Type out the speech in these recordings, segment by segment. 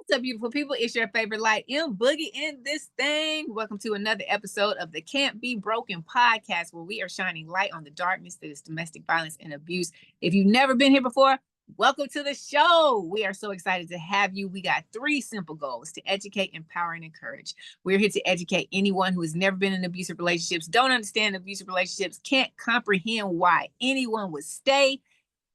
What's up, beautiful people? It's your favorite light, M Boogie in this thing. Welcome to another episode of the Can't Be Broken podcast, where we are shining light on the darkness that is domestic violence and abuse. If you've never been here before, welcome to the show. We are so excited to have you. We got 3 simple goals: to educate, empower, and encourage. We're here to educate anyone who has never been in abusive relationships, don't understand abusive relationships, can't comprehend why anyone would stay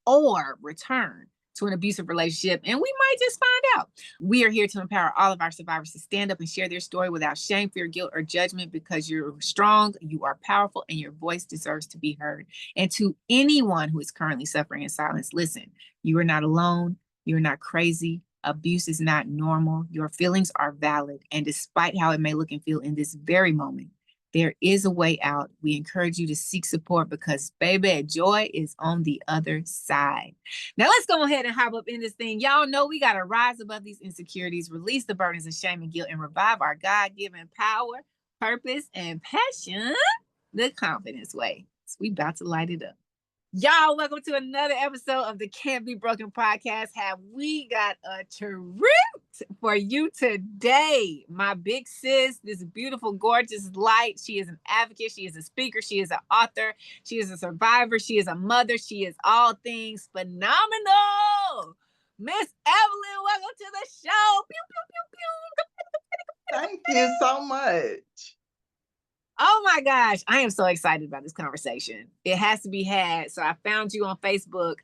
or return to an abusive relationship, and we might just find out. We are here to empower all of our survivors to stand up and share their story without shame, fear, guilt, or judgment, because you're strong, you are powerful, and your voice deserves to be heard. And to anyone who is currently suffering in silence, listen, you are not alone. You're not crazy. Abuse is not normal. Your feelings are valid. And despite how it may look and feel in this very moment, there is a way out. We encourage you to seek support because, baby, joy is on the other side. Now, let's go ahead and hop up in this thing. Y'all know we got to rise above these insecurities, release the burdens of shame and guilt, and revive our God-given power, purpose, and passion the confidence way. So we about to light it up. Y'all, welcome to another episode of the Can't Be Broken podcast. Have we got a treat for you today? My big sis, this beautiful, gorgeous light. She is an advocate. She is a speaker. She is an author. She is a survivor. She is a mother. She is all things phenomenal. Miss Evelyn, welcome to the show. Pew, pew, pew, pew. Thank you so much. Oh my gosh, I am so excited about this conversation. It has to be had. So I found you on Facebook.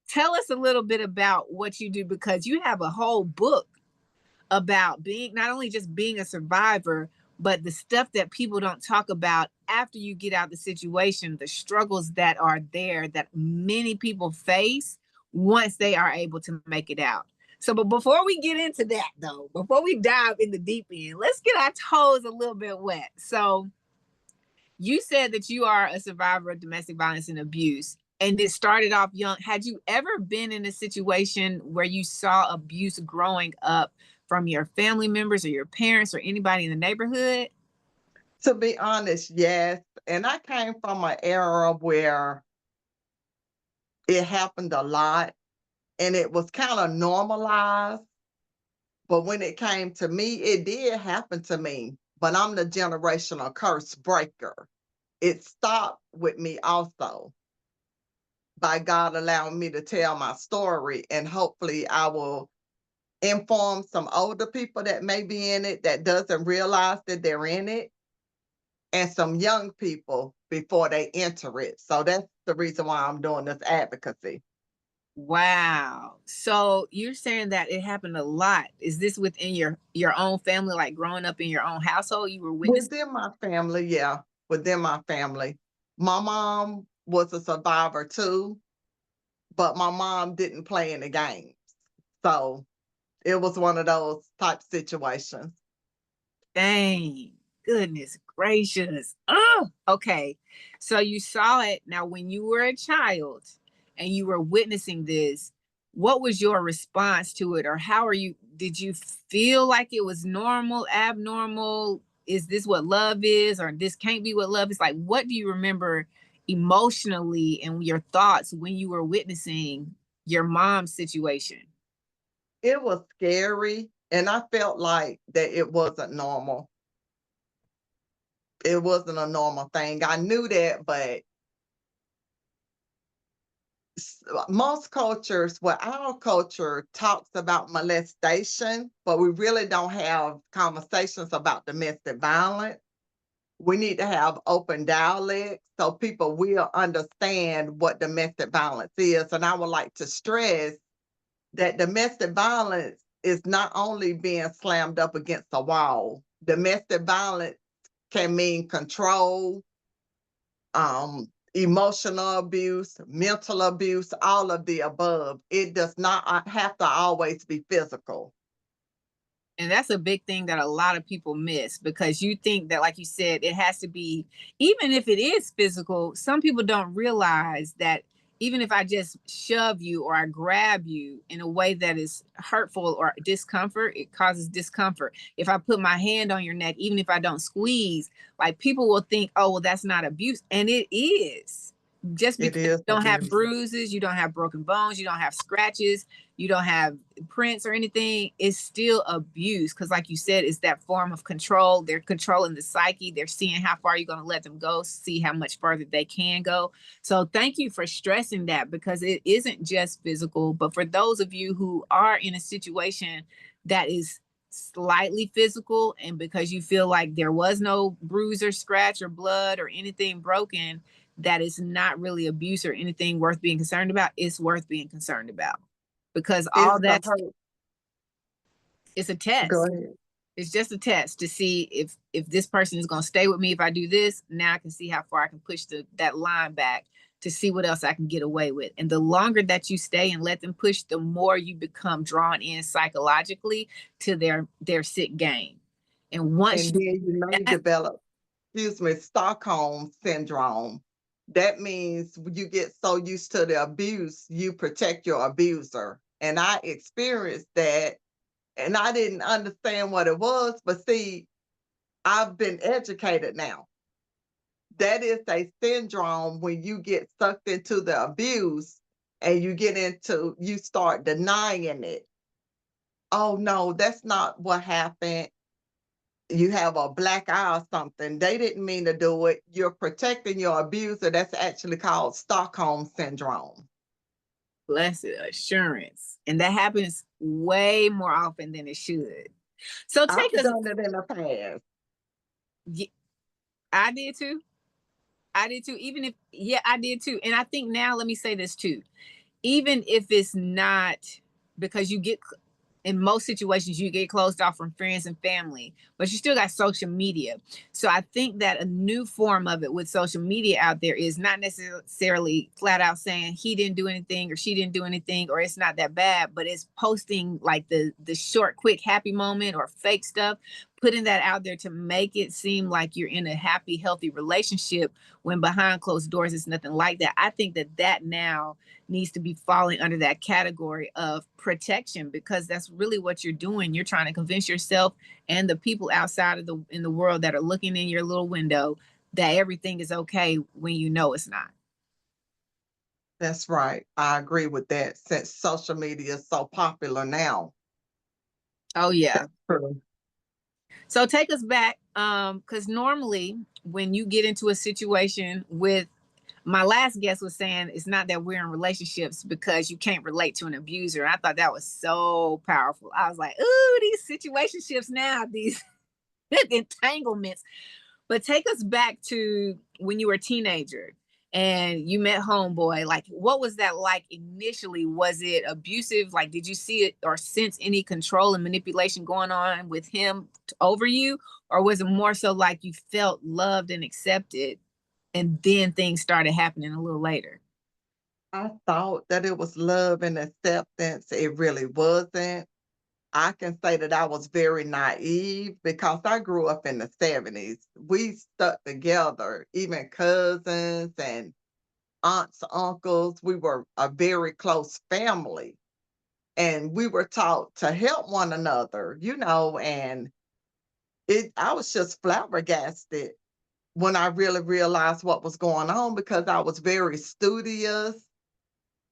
Tell us a little bit about what you do, because you have a whole book about being, not only just being a survivor, but the stuff that people don't talk about after you get out of the situation, the struggles that are there that many people face once they are able to make it out. So, but before we get into that though, before we dive in the deep end, let's get our toes a little bit wet. So, you said that you are a survivor of domestic violence and abuse, and it started off young. Had you ever been in a situation where you saw abuse growing up from your family members or your parents or anybody in the neighborhood? To be honest, yes. And I came from an era where it happened a lot and it was kind of normalized. But when it came to me, it did happen to me. But I'm the generational curse breaker. It stopped with me also, by God allowing me to tell my story, and hopefully I will inform some older people that may be in it that doesn't realize that they're in it, and some young people before they enter it. So that's the reason why I'm doing this advocacy. Wow. So you're saying that it happened a lot. Is this within your own family, like growing up in your own household? You were witnessing? Within my family, yeah. Within my family. My mom was a survivor too, but my mom didn't play in the games. So it was one of those type situations. Dang. Goodness gracious. Oh, okay. So you saw it. Now, when you were a child and you were witnessing this, what was your response to it? Or did you feel like it was normal, abnormal? Is this what love is? Or this can't be what love is? Like, what do you remember emotionally and your thoughts when you were witnessing your mom's situation? It was scary, and I felt like that it wasn't normal. It wasn't a normal thing. I knew that, but most cultures, well, our culture talks about molestation, but we really don't have conversations about domestic violence. We need to have open dialogue so people will understand what domestic violence is. And I would like to stress that domestic violence is not only being slammed up against a wall. Domestic violence can mean control, emotional abuse, mental abuse, all of the above. It does not have to always be physical. And that's a big thing that a lot of people miss, because you think that, like you said, it has to be, even if it is physical, some people don't realize that even if I just shove you or I grab you in a way that is hurtful or discomfort, it causes discomfort. If I put my hand on your neck, even if I don't squeeze, like people will think, oh, well, that's not abuse. And it is, Just It because you is don't have abuse. bruises, you don't have broken bones, you don't have scratches, you don't have prints or anything, it's still abuse. Because like you said, it's that form of control. They're controlling the psyche. They're seeing how far you're going to let them go, see how much further they can go. So thank you for stressing that, because it isn't just physical. But for those of you who are in a situation that is slightly physical, and because you feel like there was no bruise or scratch or blood or anything broken, that is not really abuse or anything worth being concerned about, it's worth being concerned about, because It's all the that's, hurt. it's a Go test. ahead. It's just a test to see if this person is going to stay with me if I do this. Now I can see how far I can push that line back to see what else I can get away with. And the longer that you stay and let them push, the more you become drawn in psychologically to their sick game. And once And you then you may that, develop, Stockholm syndrome. That means you get so used to the abuse, you protect your abuser. And I experienced that, and I didn't understand what it was, but see, I've been educated now. That is a syndrome when you get sucked into the abuse and you start denying it. Oh no, that's not what happened. You have a black eye or something. They didn't mean to do it. You're protecting your abuser. That's actually called Stockholm syndrome. blessed assurance, and that happens way more often than it should. So take I've us. done it in the past. I did too. I did too. Even if, yeah, I did too. And I think now, let me say this too. Even if it's not, because you get, in most situations, you get closed off from friends and family, but you still got social media. So I think that a new form of it with social media out there is not necessarily flat out saying he didn't do anything or she didn't do anything or it's not that bad, but it's posting like the short, quick, happy moment or fake stuff, putting that out there to make it seem like you're in a happy, healthy relationship when behind closed doors it's nothing like that. I think that now needs to be falling under that category of protection, because that's really what you're doing. You're trying to convince yourself and the people outside of the world that are looking in your little window that everything is okay when you know it's not. That's right. I agree with that since social media is so popular now. Oh yeah. That's true. So take us back, because normally when you get into a situation with, my last guest was saying it's not that we're in relationships because you can't relate to an abuser. I thought that was so powerful. I was like, ooh, these situationships now, these entanglements. But take us back to when you were a teenager and you met homeboy. Like, what was that like initially? Was it abusive? Like, did you see it or sense any control and manipulation going on with him over you? Or was it more so like you felt loved and accepted, and then things started happening a little later? I thought that it was love and acceptance. It really wasn't. I can say that I was very naive because I grew up in the 70s. We stuck together, even cousins and aunts, uncles. We were a very close family. And we were taught to help one another, and I was just flabbergasted when I really realized what was going on because I was very studious.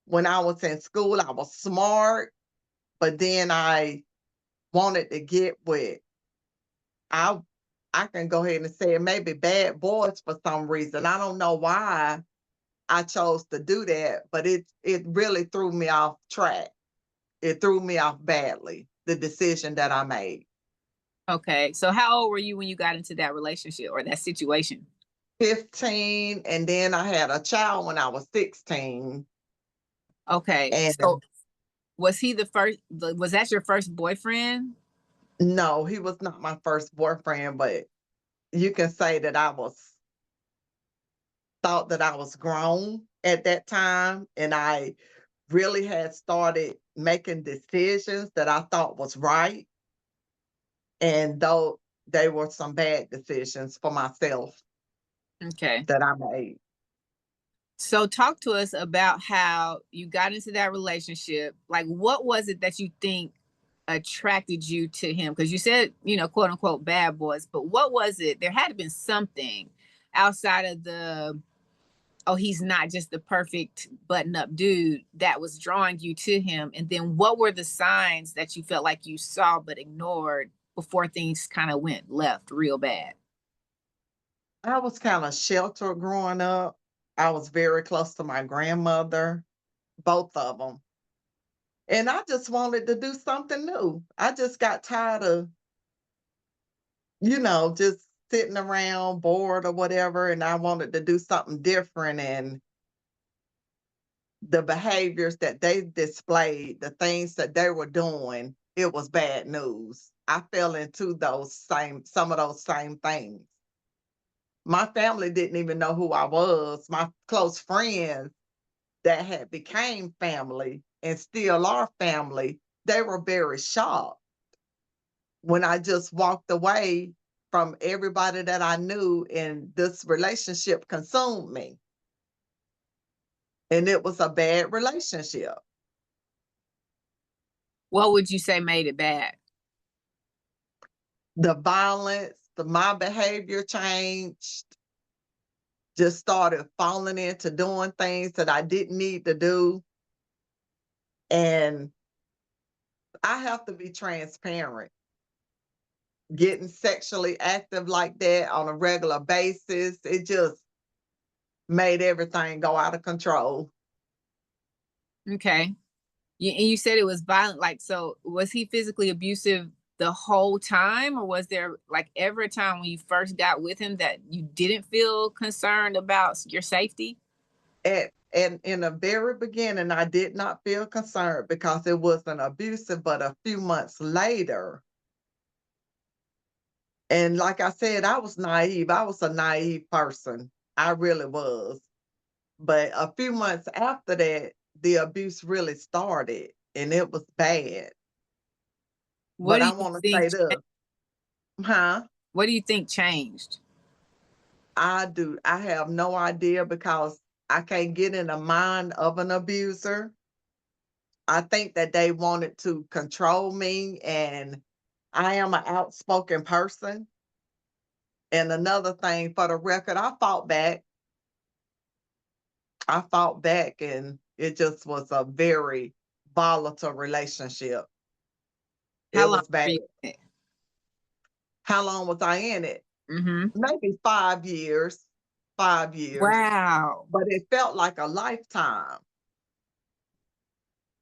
When I was in school, I was smart, but then I wanted to get with I I can go ahead and say it, maybe bad boys for some reason. I don't know why I chose to do that, but it really threw me off track. It threw me off badly, the decision that I made. Okay. So how old were you when you got into that relationship or that situation? 15, and then I had a child when I was 16. Okay. So And was he was that your first boyfriend? no, he was not my first boyfriend, but you can say that I was thought that I was grown at that time, and I really had started making decisions that I thought was right, and though they were some bad decisions for myself Okay. that I made. So talk to us about how you got into that relationship. Like, what was it that you think attracted you to him? Because you said, quote unquote, bad boys, but what was it? There had to have been something outside of the oh, he's not just the perfect button-up dude that was drawing you to him? And then what were the signs that you felt like you saw but ignored before things kind of went left real bad? I was kind of sheltered growing up. I was very close to my grandmother, both of them. And I just wanted to do something new. I just got tired of, just sitting around bored or whatever. And I wanted to do something different. And the behaviors that they displayed, the things that they were doing, it was bad news. I fell into some of those same things. My family didn't even know who I was. My close friends that had became family and still are family, they were very shocked when I just walked away from everybody that I knew, and this relationship consumed me. And it was a bad relationship. What would you say made it bad? The violence, my behavior changed, just started falling into doing things that I didn't need to do. And I have to be transparent. Getting sexually active like that on a regular basis, it just made everything go out of control. Okay. And you said it was violent. Like, so was he physically abusive the whole time, or was there like ever a time when you first got with him that you didn't feel concerned about your safety? And in the very beginning, I did not feel concerned because it wasn't abusive, but a few months later, and like I said, I was naive. I was a naive person. I really was. But a few months after that, the abuse really started and it was bad. What But do I you want to think? say this, huh? What do you think changed? I have no idea because I can't get in the mind of an abuser. I think that they wanted to control me, and I am an outspoken person. And another thing, for the record, I fought back. And it just was a very volatile relationship. How It long was were bad. you in it? How long was I in it? Mm-hmm. Maybe 5 years, 5 years, Wow. but it felt like a lifetime.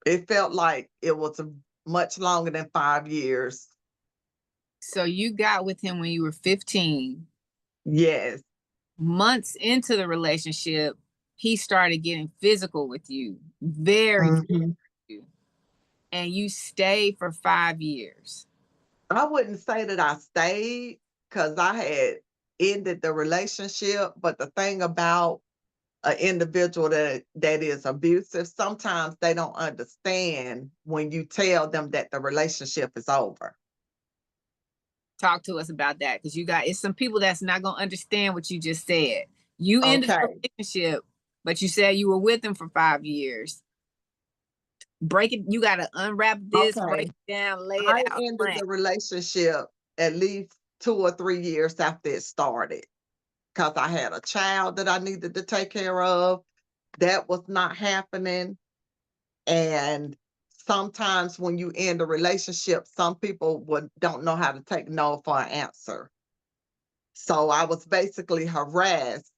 It felt like it was much longer than 5 years. So you got with him when you were 15. Yes. Months into the relationship, he started getting physical with you, very Mhm. physical, and you stayed for 5 years. I wouldn't say that I stayed because I had ended the relationship, but the thing about an individual that is abusive, sometimes they don't understand when you tell them that the relationship is over. Talk to us about that, because it's some people that's not going to understand what you just said. You ended the Okay. relationship, but you said you were with him for 5 years. Break it. You got to unwrap this, break Okay. it down, lay it I out. ended the relationship at least 2 or 3 years after it started because I had a child that I needed to take care of. That was not happening. And sometimes when you end a relationship, some people don't know how to take no for an answer. So I was basically harassed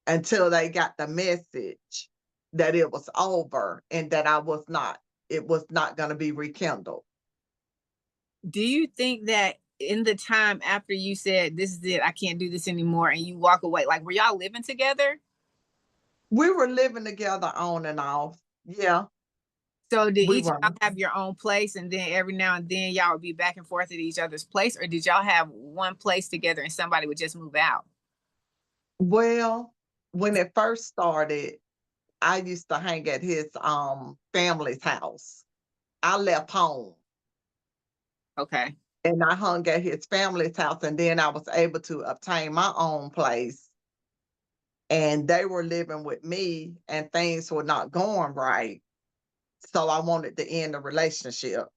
until they got the message that it was over and that it was not going to be rekindled. Do you think that in the time after you said, this is it, I can't do this anymore, and you walk away, like, were y'all living together? We were living together on and off. Yeah, So did we each of were. y'all have your own place, and then every now and then y'all would be back and forth at each other's place, or did y'all have one place together and somebody would just move out? Well, when it first started, I used to hang at his family's house. I left home Okay. and I hung at his family's house, and then I was able to obtain my own place. And they were living with me, and things were not going right. So I wanted to end the relationship.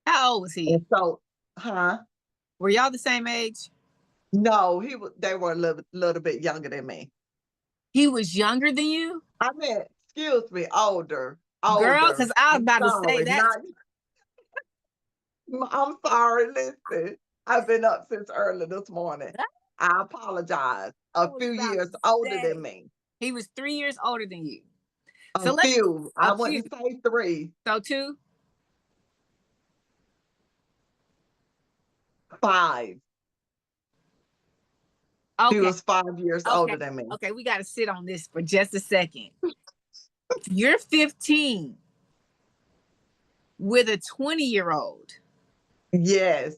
How old was he? And so, huh? Were y'all the same age? No, they were a little bit younger than me. He was younger than you? I mean, excuse me, older. Girl, Older. because I was I'm about to say sorry. that. Not I'm sorry, listen. I've been up since early this morning. I apologize. I A was few about years to older than say. me. He was 3 years older than you. A So let's few. I a few. wouldn't say 3, So 2? 5. He Okay. was 5 years Okay. older than me. Okay. We got to sit on this for just a second. You're 15 with a 20-year-old. Yes.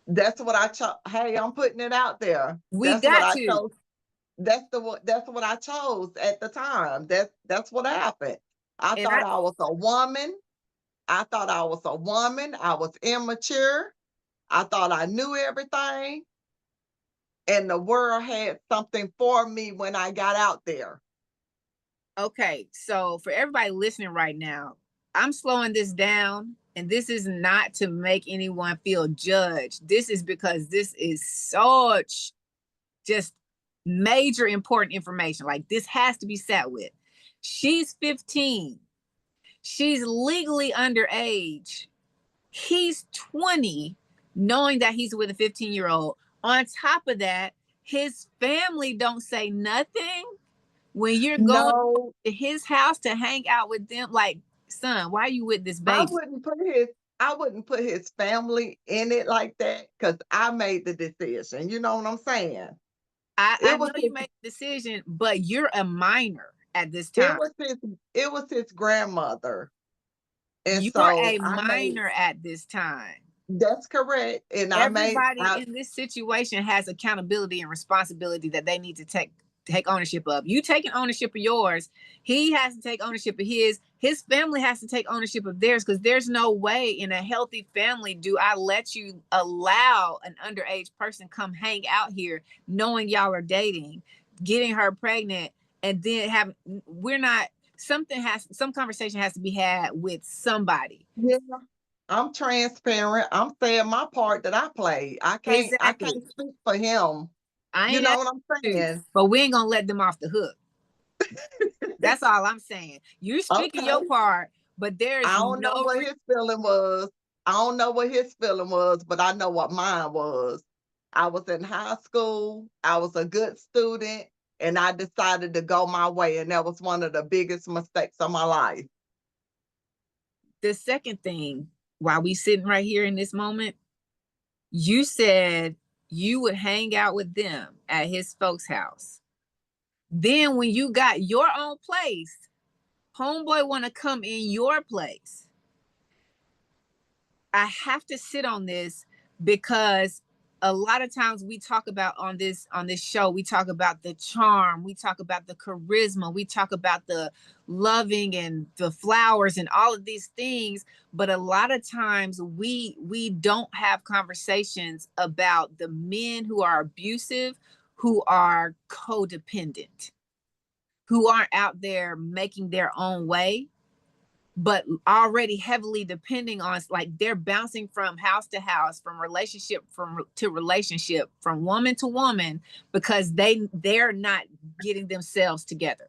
That's what I chose. Hey, I'm putting it out there. We That's what got I to. chose. That's what I chose at the time. That's what happened. I And thought I was a woman. I thought I was a woman. I was immature. I thought I knew everything. And the world had something for me when I got out there. okay. So for everybody listening right now, I'm slowing this down. And this is not to make anyone feel judged. This is because this is such just major important information. Like this has to be sat with. She's 15. She's legally underage. He's 20, knowing that he's with a 15-year-old. On top of that, his family don't say nothing when you're going No, to his house to hang out with them. Like, son, why are you with this I baby? wouldn't put his family in it like that because I made the decision. You know what I'm saying? I It was know you made the decision, but you're a minor at this it time. was his it was his grandmother. And You're a so I made minor at this time. that's correct. And Everybody in this situation has accountability and responsibility that they need to take ownership of. You taking ownership of yours, he has to take ownership of his family has to take ownership of theirs, because there's no way in a healthy family do I let you allow an underage person come hang out here knowing y'all are dating, getting her pregnant, and then some conversation has to be had with somebody. yeah, I'm transparent. I'm saying my part that I played. I Exactly. can't speak for him. I You ain't know asking what I'm you, saying? but we ain't gonna let them off the hook. That's all I'm saying. You're speaking Okay. your part, but there is I don't know no what his feeling was. I don't know what his feeling was, but I know what mine was. I was in high school. I was a good student, and I decided to go my way, and that was one of the biggest mistakes of my life. The second thing, while we sitting right here in this moment, you said you would hang out with them at his folks' house. Then when you got your own place, homeboy want to come in your place. I have to sit on this because a lot of times we talk about on this show, we talk about the charm, we talk about the charisma, we talk about the loving and the flowers and all of these things, but a lot of times we don't have conversations about the men who are abusive, who are codependent, who aren't out there making their own way, but already heavily depending on, like, they're bouncing from house to house, from relationship to relationship, from woman to woman, because they're not getting themselves together.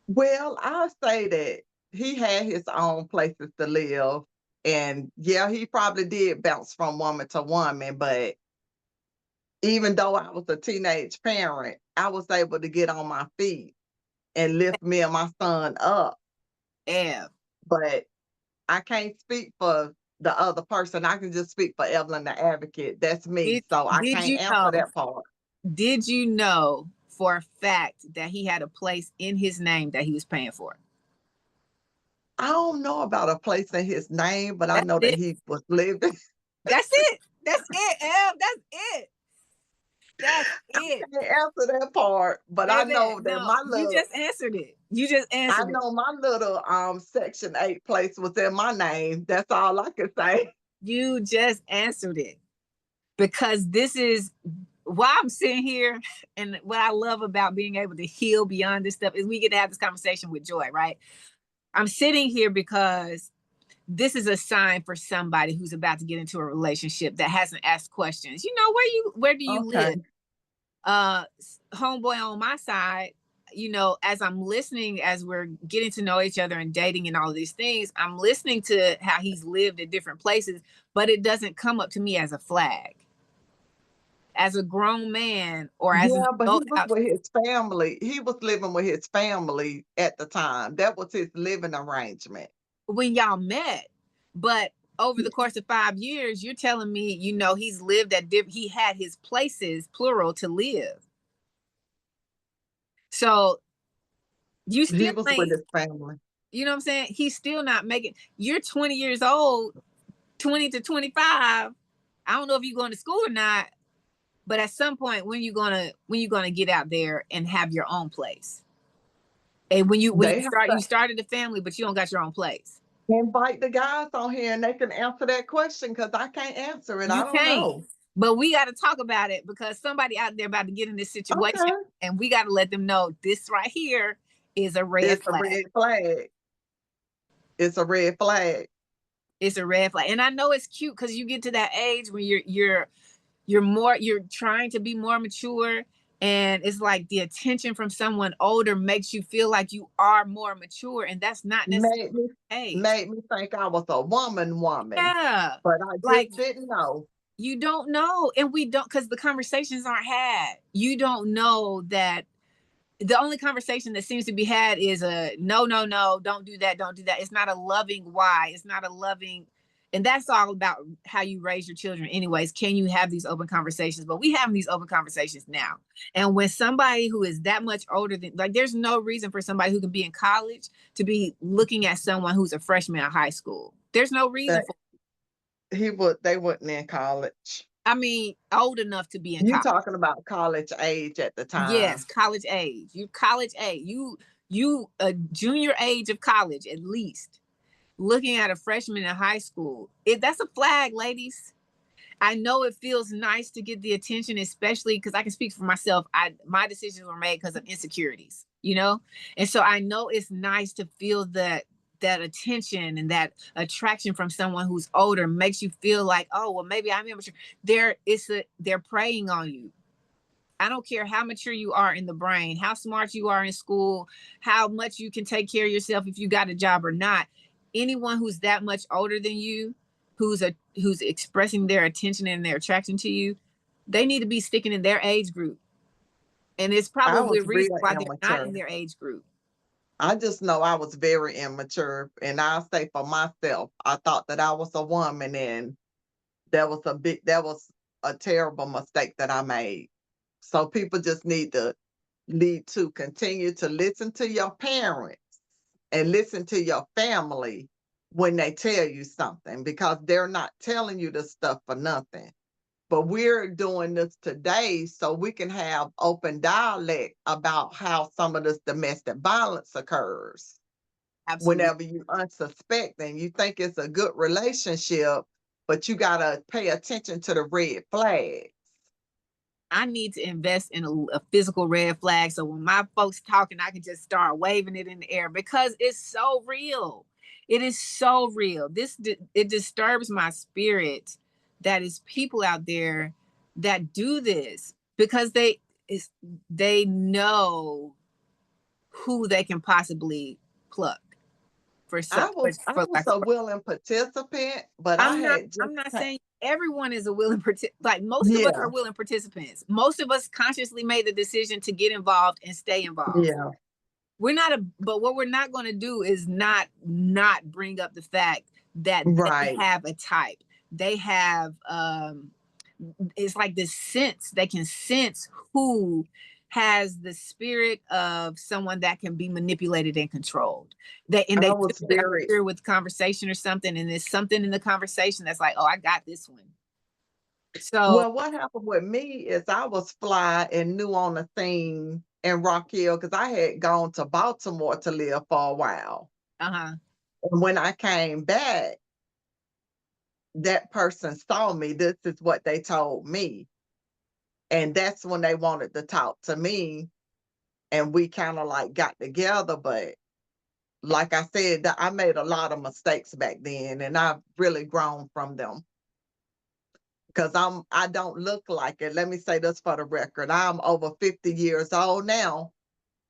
Well, I'll say that he had his own places to live. And yeah, he probably did bounce from woman to woman, but even though I was a teenage parent, I was able to get on my feet and lift me and my son up. Ev, But I can't speak for the other person. I can just speak for Evelyn, the advocate. That's me. did, So I did can't you answer know that part. did you know for a fact that he had a place in his name that he was paying for? I don't know about a place in his name, but I That's know that it. he was living. That's it. That's it, Ev. That's it. That's I it. can't answer that part, but I Baby, know that no, you just answered it. You just I answered it. know my little Section 8 place was in my name. That's all I can say. You just answered it. Because this is why I'm sitting here, and what I love about being able to heal beyond this stuff is we get to have this conversation with joy, right? I'm sitting here because this is a sign for somebody who's about to get into a relationship that hasn't asked questions. You know, where do you live? Okay. Homeboy on my side, you know, as I'm listening, as we're getting to know each other and dating and all of these things, I'm listening to how he's lived at different places, but it doesn't come up to me as a flag. As a grown man or as an Yeah, but he adult was out, with his family. He was living with his family at the time. That was his living arrangement. when y'all met, but over the course of 5 years, you're telling me, you know, he's lived at he had his places, plural, to live. So you He still was with ain't, his family. you know what I'm saying? He's still not making, you're 20 years old, 20 to 25. I don't know if you're going to school or not, but at some point, when you gonna get out there and have your own place? And when you They have start, to you started a family, but you don't got your own place. invite the guys on here and they can answer that question because I can't answer it. I You don't can't. know. But we got to talk about it because somebody out there about to get in this situation, Okay. and we got to let them know this right here is a red It's a flag. red flag. It's a red flag. It's a red flag. And I know it's cute because you get to that age when you're trying to be more mature, and it's like the attention from someone older makes you feel like you are more mature, and that's not necessarily Made me the age. made me think I was a woman, Yeah. but I Like, just didn't know. you don't know, and we don't, because the conversations aren't had. You don't know that the only conversation that seems to be had is a no, no, no, don't do that, don't do that. It's not a loving why. It's not a loving, and that's all about how you raise your children, anyways. Can you have these open conversations? But we have these open conversations now. And when somebody who is that much older than, like, there's no reason for somebody who can be in college to be looking at someone who's a freshman in high school. There's no reason That for, they wasn't in college. I mean, old enough to be in You college. talking about college age at the Yes, time. college age. You college age. You a junior age of college at least. Looking at a freshman in high school, that's a flag, ladies. I know it feels nice to get the attention, especially because I can speak for myself. My decisions were made because of insecurities, you know, and so I know it's nice to feel that attention and that attraction from someone who's older makes you feel like, oh well, maybe I'm immature. They're preying on you. I don't care how mature you are in the brain, how smart you are in school, how much you can take care of yourself if you got a job or not. Anyone who's that much older than you, who's expressing their attention and their attraction to you, they need to be sticking in their age group. And it's I probably was a reason real why they're not immature. in their age group. I just know I was very immature, and I'll say for myself, I thought that I was a woman, and that was a terrible mistake that I made. So people just need to continue to listen to your parents and listen to your family when they tell you something because they're not telling you this stuff for nothing. But we're doing this today so we can have open dialect about how some of this domestic violence occurs. Absolutely. Whenever you unsuspecting, you think it's a good relationship, but you gotta pay attention to the red flags. I need to invest in a physical red flag so when my folks talking, I can just start waving it in the air because it's so real. It is so real. It disturbs my spirit that is people out there that do this because they know who they can possibly pluck for some I for was like. a willing participant, but I I'm not had just I'm not saying everyone is a willing like most of us yeah, are willing participants. Most of us consciously made the decision to get involved and stay involved. yeah, We're not a but what we're not going to do is not bring up the fact that they right. have a type. They have it's like this sense, they can sense who has the spirit of someone that can be manipulated and controlled. They I feel was that very here with conversation or something, and there's something in the conversation that's like, oh, I got this one. So well, what happened with me is I was fly and new on the scene in Rock Hill because I had gone to Baltimore to live for a while. uh-huh. And when I came back, that person saw me. This is what they told me. And that's when they wanted to talk to me. And we kind of like got together. But like I said, I made a lot of mistakes back then and I've really grown from them. because I don't look like it. Let me say this for the record. I'm over 50 years old now.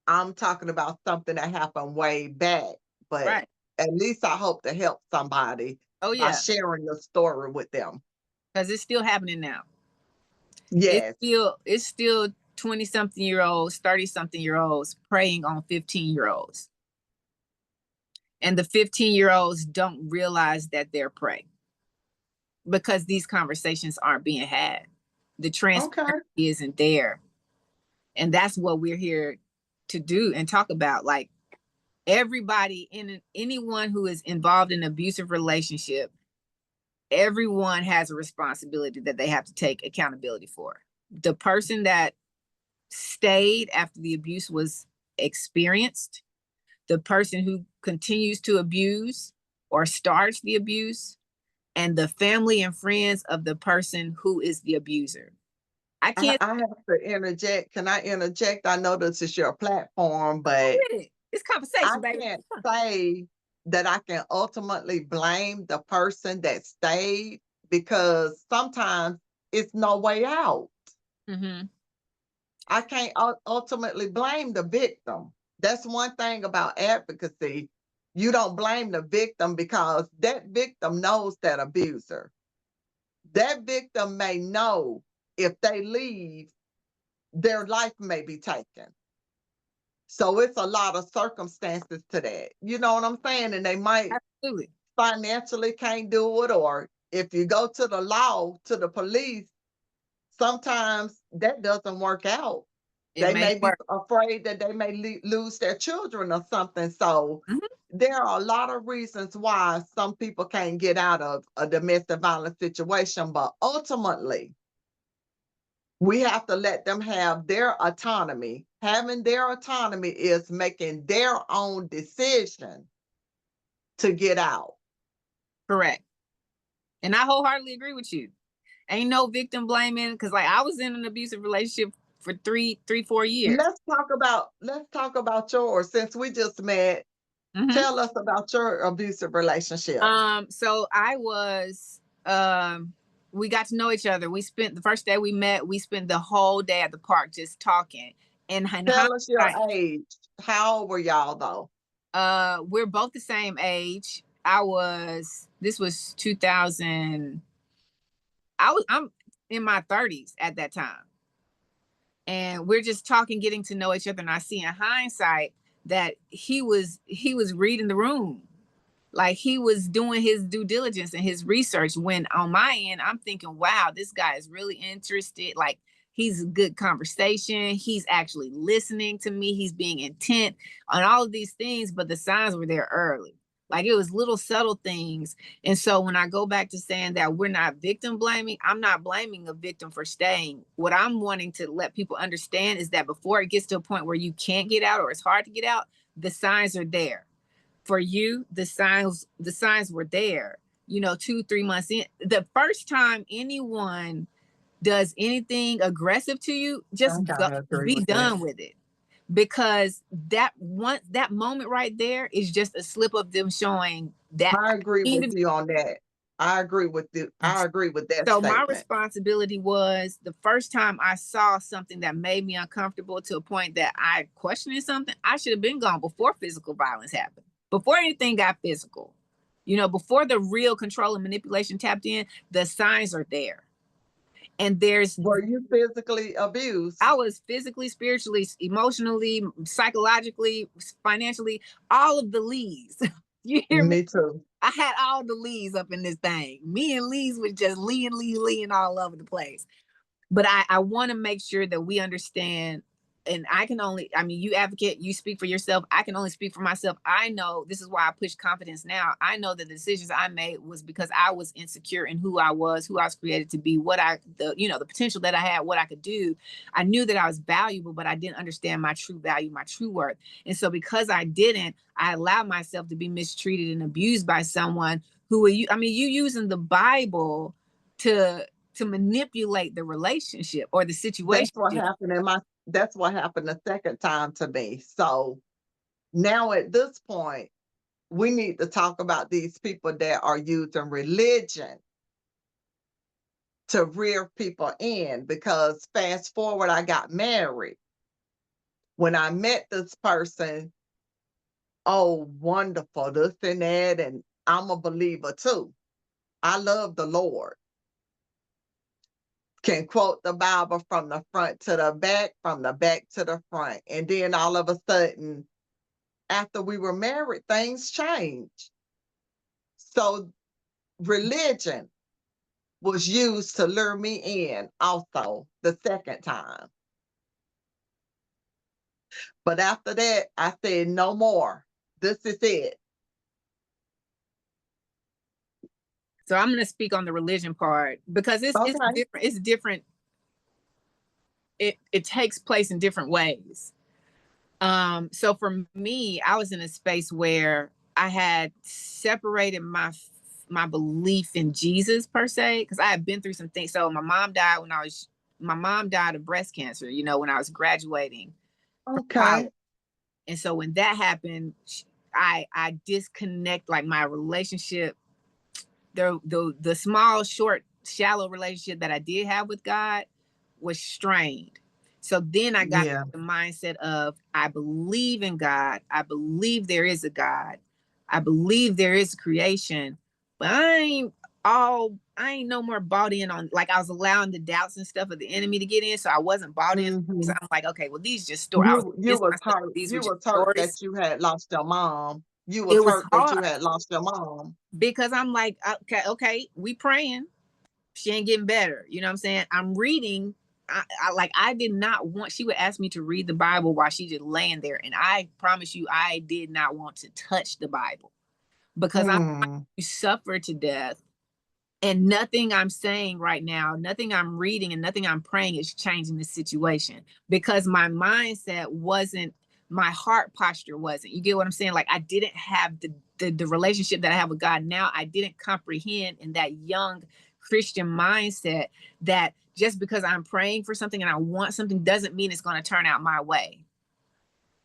I'm talking about something that happened way back, but Right. at least I hope to help somebody Oh by yeah, sharing the story with them. because it's still happening now. Yes. It's still 20 something year olds, 30 something year olds preying on 15-year olds. And the 15-year olds don't realize that they're prey because these conversations aren't being had. The Okay. transparency isn't there. And that's what we're here to do and talk about. Like everybody anyone who is involved in an abusive relationship, everyone has a responsibility that they have to take accountability for. The person that stayed after the abuse was experienced, the person who continues to abuse or starts the abuse, and the family and friends of the person who is the abuser. I can't I have to interject. Can I interject? I know this is your platform, but with it. It's I conversation, baby. can't say that I can ultimately blame the person that stayed because sometimes it's no way out. Mm-hmm. I can't ultimately blame the victim. That's one thing about advocacy. You don't blame the victim because that victim knows that abuser. That victim may know if they leave, their life may be taken. So it's a lot of circumstances to that. You know what I'm saying? And they might Absolutely. financially can't do it, or if you go to the law, to the police, sometimes that doesn't work out. It They may may be work. afraid that they may lose their children or something. So Mhm. there are a lot of reasons why some people can't get out of a domestic violence situation, but ultimately, we have to let them have their autonomy. Having their autonomy is making their own decision to get out. Correct. And I wholeheartedly agree with you. Ain't no victim blaming because like I was in an abusive relationship for 4 years. Let's talk about yours since we just met. Mm-hmm. Tell us about your abusive relationship. So I was we got to know each other. We spent the first day we met, we spent the whole day at the park just talking. And in Tell us your hindsight, age. How old were y'all though? we're both the same age. This was 2000. I'm in my 30s at that time. And we're just talking, getting to know each other. And I see in hindsight that he was reading the room. Like he was doing his due diligence and his research when on my end, I'm thinking, wow, this guy is really interested. Like he's a good conversation. He's actually listening to me. He's being intent on all of these things, but the signs were there early. Like it was little subtle things. And so when I go back to saying that we're not victim blaming, I'm not blaming a victim for staying. What I'm wanting to let people understand is that before it gets to a point where you can't get out or it's hard to get out, the signs are there. For you, the signs were there. 2-3 months in. The first time anyone does anything aggressive to you, I gotta agree be with that. done with it, because that moment right there is just a slip of them showing that I agree I need with to. you on that. I agree with you. I agree with that So my statement. responsibility was the first time I saw something that made me uncomfortable to a point that I questioned something, I should have been gone before physical violence happened, before anything got physical. Before the real control and manipulation tapped in, the signs are there. And Were you physically abused? I was physically, spiritually, emotionally, psychologically, financially, all of the leads. You hear me? Me too. I had all the leads up in this thing. Me and Lee's was just lean all over the place. But I want to make sure that we understand. And you advocate, you speak for yourself. I can only speak for myself. I know this is why I push confidence now. I know that the decisions I made was because I was insecure in who I was created to be, the potential that I had, what I could do. I knew that I was valuable, but I didn't understand my true value, my true worth. And so because I didn't, I allowed myself to be mistreated and abused by someone you using the Bible to manipulate the relationship or the situation. That's what happened the second time to me. So now at this point, we need to talk about these people that are using religion to rear people in, because fast forward, I got married. When I met this person, oh, wonderful, this and that, and I'm a believer too. I love the Lord. Can quote the Bible from the front to the back, from the back to the front. And then all of a sudden, after we were married, things changed. So religion was used to lure me in also the second time. But after that, I said, no more. This is it. So I'm going to speak on the religion part because it's Okay. different. It's different. It takes place in different ways. So for me, I was in a space where I had separated my belief in Jesus per se, because I had been through some things. So my mom died of breast cancer, when I was graduating from college. Okay. And so when that happened, I disconnect like my relationship, the small, short, shallow relationship that I did have with God was strained. So then I got Yeah. the mindset of, I believe in God. I believe there is a God. I believe there is creation, but I ain't no more bought in on, like, I was allowing the doubts and stuff of the enemy to get in. So I wasn't bought in. So Mhm. I'm like, okay, well, these just stories. I was You convinced was myself hurt. these were You just was hurt stories. that you had lost your mom. You was It was hurt that you hard had lost your mom. because I'm like, okay, we praying. She ain't getting better. You know what I'm saying? I'm reading. I did not want, she would ask me to read the Bible while she just laying there. And I promise you, I did not want to touch the Bible because I'm Mm. you suffer to death. And nothing I'm saying right now, nothing I'm reading and nothing I'm praying is changing the situation, because my mindset wasn't, my heart posture wasn't. You get what I'm saying? Like, I didn't have the relationship that I have with God now. I didn't comprehend in that young Christian mindset that just because I'm praying for something and I want something doesn't mean it's going to turn out my way.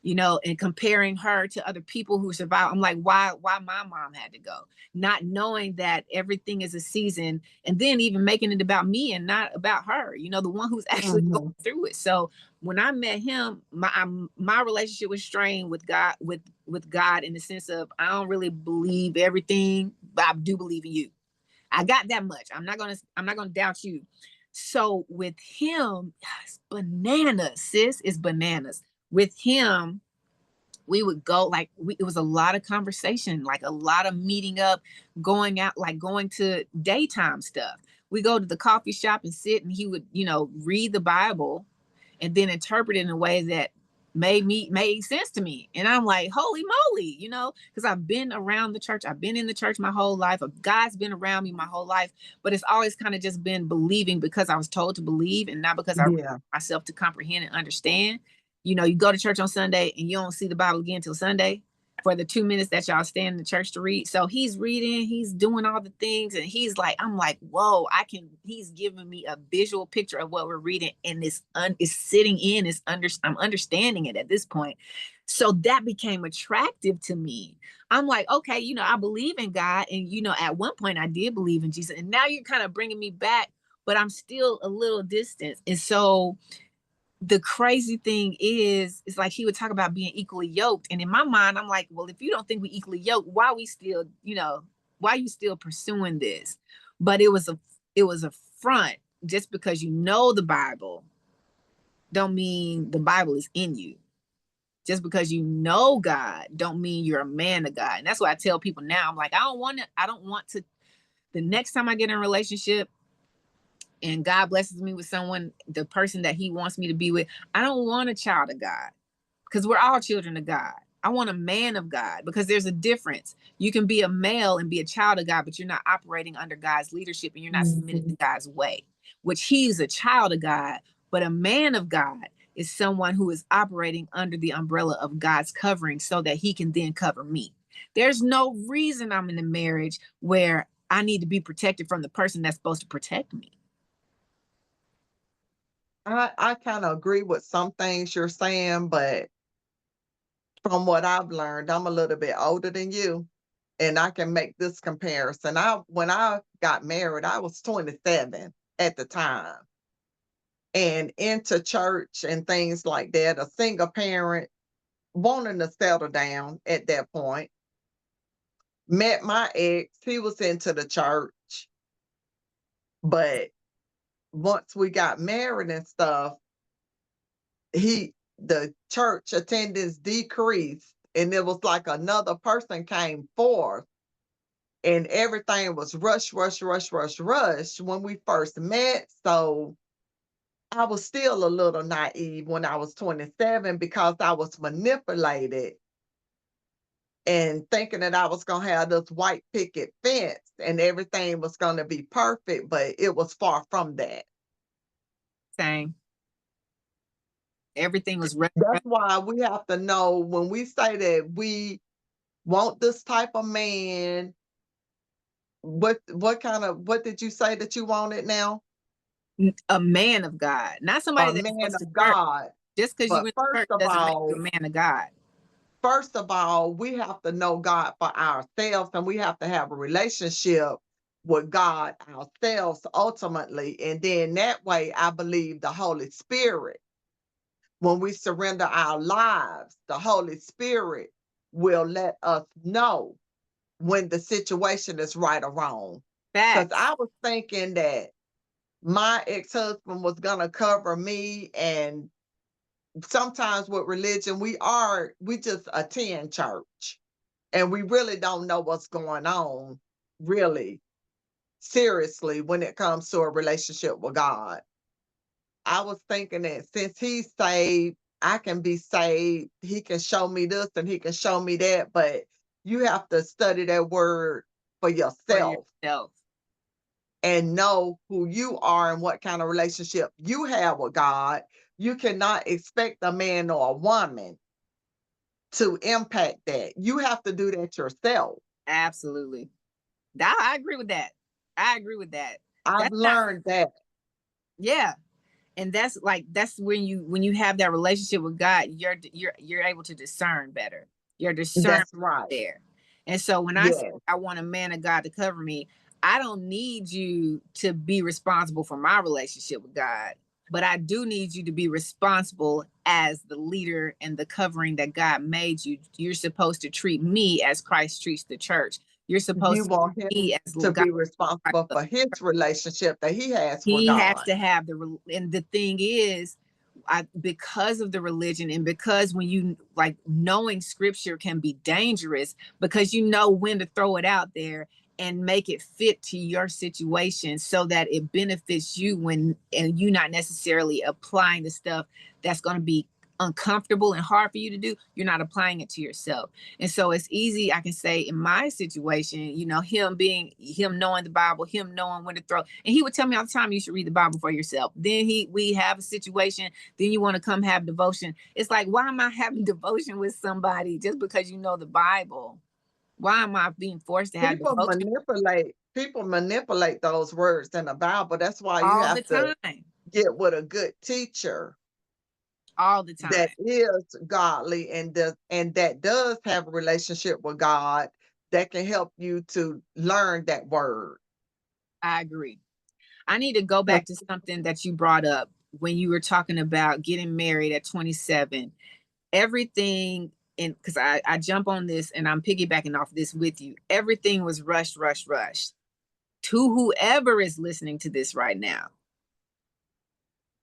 And comparing her to other people who survive. I'm like, why my mom had to go? Not knowing that everything is a season, and then even making it about me and not about her, the one who's actually going Mhm. through it. So when I met him, my relationship was strained with God, with God, in the sense of, I don't really believe everything, but I do believe in you. I got that much. I'm not gonna doubt you. So with him, it's bananas, sis. It's bananas. With him, we would go, like, it was a lot of conversation, like a lot of meeting up, going out, like going to daytime stuff. We go to the coffee shop and sit, and he would, read the Bible and then interpret it in a way that made sense to me. And I'm like, holy moly, because I've been around the church. I've been in the church my whole life. God's been around me my whole life, but it's always kind of just been believing because I was told to believe, and not because I Yeah. myself to comprehend and understand. You go to church on Sunday and you don't see the Bible again until Sunday for the 2 minutes that y'all stand in the church to read. So he's reading, he's doing all the things, and I'm like, whoa, he's giving me a visual picture of what we're reading, and it's sitting in, I'm understanding it at this point. So that became attractive to me. I'm like, okay, I believe in God, and at one point I did believe in Jesus, and now you're kind of bringing me back, but I'm still a little distant. And so the crazy thing is, it's like he would talk about being equally yoked. And in my mind, I'm like, well, if you don't think we equally yoked, why we still, why are you still pursuing this? But it was a front. Just because you know the Bible don't mean the Bible is in you. Just because you know God don't mean you're a man of God. And that's why I tell people now, I'm like, I don't want to, the next time I get in a relationship, and God blesses me with someone, the person that he wants me to be with, I don't want a child of God, because we're all children of God. I want a man of God, because there's a difference. You can be a male and be a child of God, but you're not operating under God's leadership, and you're not submitted to Mhm. God's way, which he's a child of God. But a man of God is someone who is operating under the umbrella of God's covering so that he can then cover me. There's no reason I'm in a marriage where I need to be protected from the person that's supposed to protect me. I kind of agree with some things you're saying, but from what I've learned, I'm a little bit older than you, and I can make this comparison. When I got married, I was 27, at the time and into church and things like that, a single parent wanting to settle down at that point. Met my ex, he was into the church, but once we got married and stuff, the church attendance decreased, and it was like another person came forth, and everything was rush, rush, rush, rush, rush when we first met. So I was still a little naive when I was 27 because I was manipulated and thinking that I was going to have this white picket fence and everything was going to be perfect, but it was far from that. Same. Everything was That's why we have to know when we say that we want this type of man, what did you say that you wanted now? a man of God, not somebody A that man goes to of church. God. Just because you But went to church doesn't make you a man of God. first of all, we have to know God for ourselves, and we have to have a relationship with God ourselves ultimately. And then that way, I believe the Holy Spirit, when we surrender our lives, the Holy Spirit will let us know when the situation is right or wrong. Because Facts. I was thinking that my ex-husband was going to cover me, and sometimes with religion, we just attend church and we really don't know what's going on, really, seriously, when it comes to a relationship with God. I was thinking that since he's saved, I can be saved. He can show me this and he can show me that, but you have to study that word for yourself and know who you are and what kind of relationship you have with God. You cannot expect a man or a woman to impact that. You have to do that yourself. Absolutely. I agree with that. I agree with that. I've learned that. Yeah. And that's when you have that relationship with God, you're able to discern better. You're discerned right there. And so when I say I want a man of God to cover me, I don't need you to be responsible for my relationship with God, but I do need you to be responsible as the leader and the covering that God made you. You're supposed to treat me as Christ treats the church. You're supposed you want him to be responsible for his relationship that he has with God. He has to have and the thing is, because of the religion and because when you knowing scripture can be dangerous because you know when to throw it out there and make it fit to your situation so that it benefits you and you not necessarily applying the stuff that's going to be uncomfortable and hard for you to do. You're not applying it to yourself. And so it's easy, I can say in my situation, him knowing the Bible, him knowing when to throw, and he would tell me all the time, you should read the Bible for yourself. Then we have a situation, then you want to come have devotion. It's like, why am I having devotion with somebody just because you know the Bible? Why am I being forced to have devotion? People manipulate those words in the Bible. That's why you all have the to time. get with a good teacher All the time. that is godly and that does have a relationship with God that can help you to learn that word. I agree. I need to go back to something that you brought up when you were talking about getting married at 27. Everything, and because I jump on this and I'm piggybacking off this with you. Everything was rushed, rushed, rushed. To whoever is listening to this right now,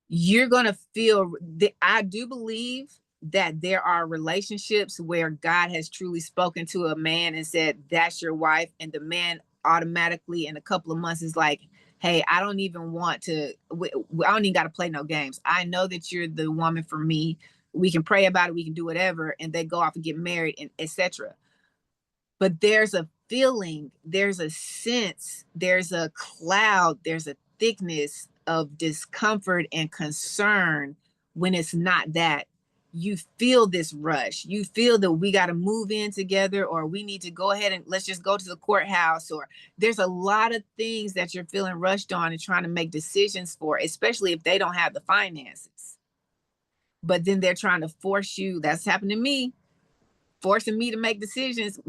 you're going to feel that I do believe that there are relationships where God has truly spoken to a man and said, that's your wife. And the man automatically in a couple of months is like, hey, I don't even want to, I don't even got to play no games. I know that you're the woman for me. We can pray about it. We can do whatever. And they go off and get married and etc. But there's a feeling, there's a sense, there's a cloud, there's a thickness of discomfort and concern when it's not that. You feel this rush. You feel that we got to move in together, or we need to go ahead and let's just go to the courthouse, or there's a lot of things that you're feeling rushed on and trying to make decisions for, especially if they don't have the finances. But then they're trying to force you. That's happened to me. forcing me to make decisions,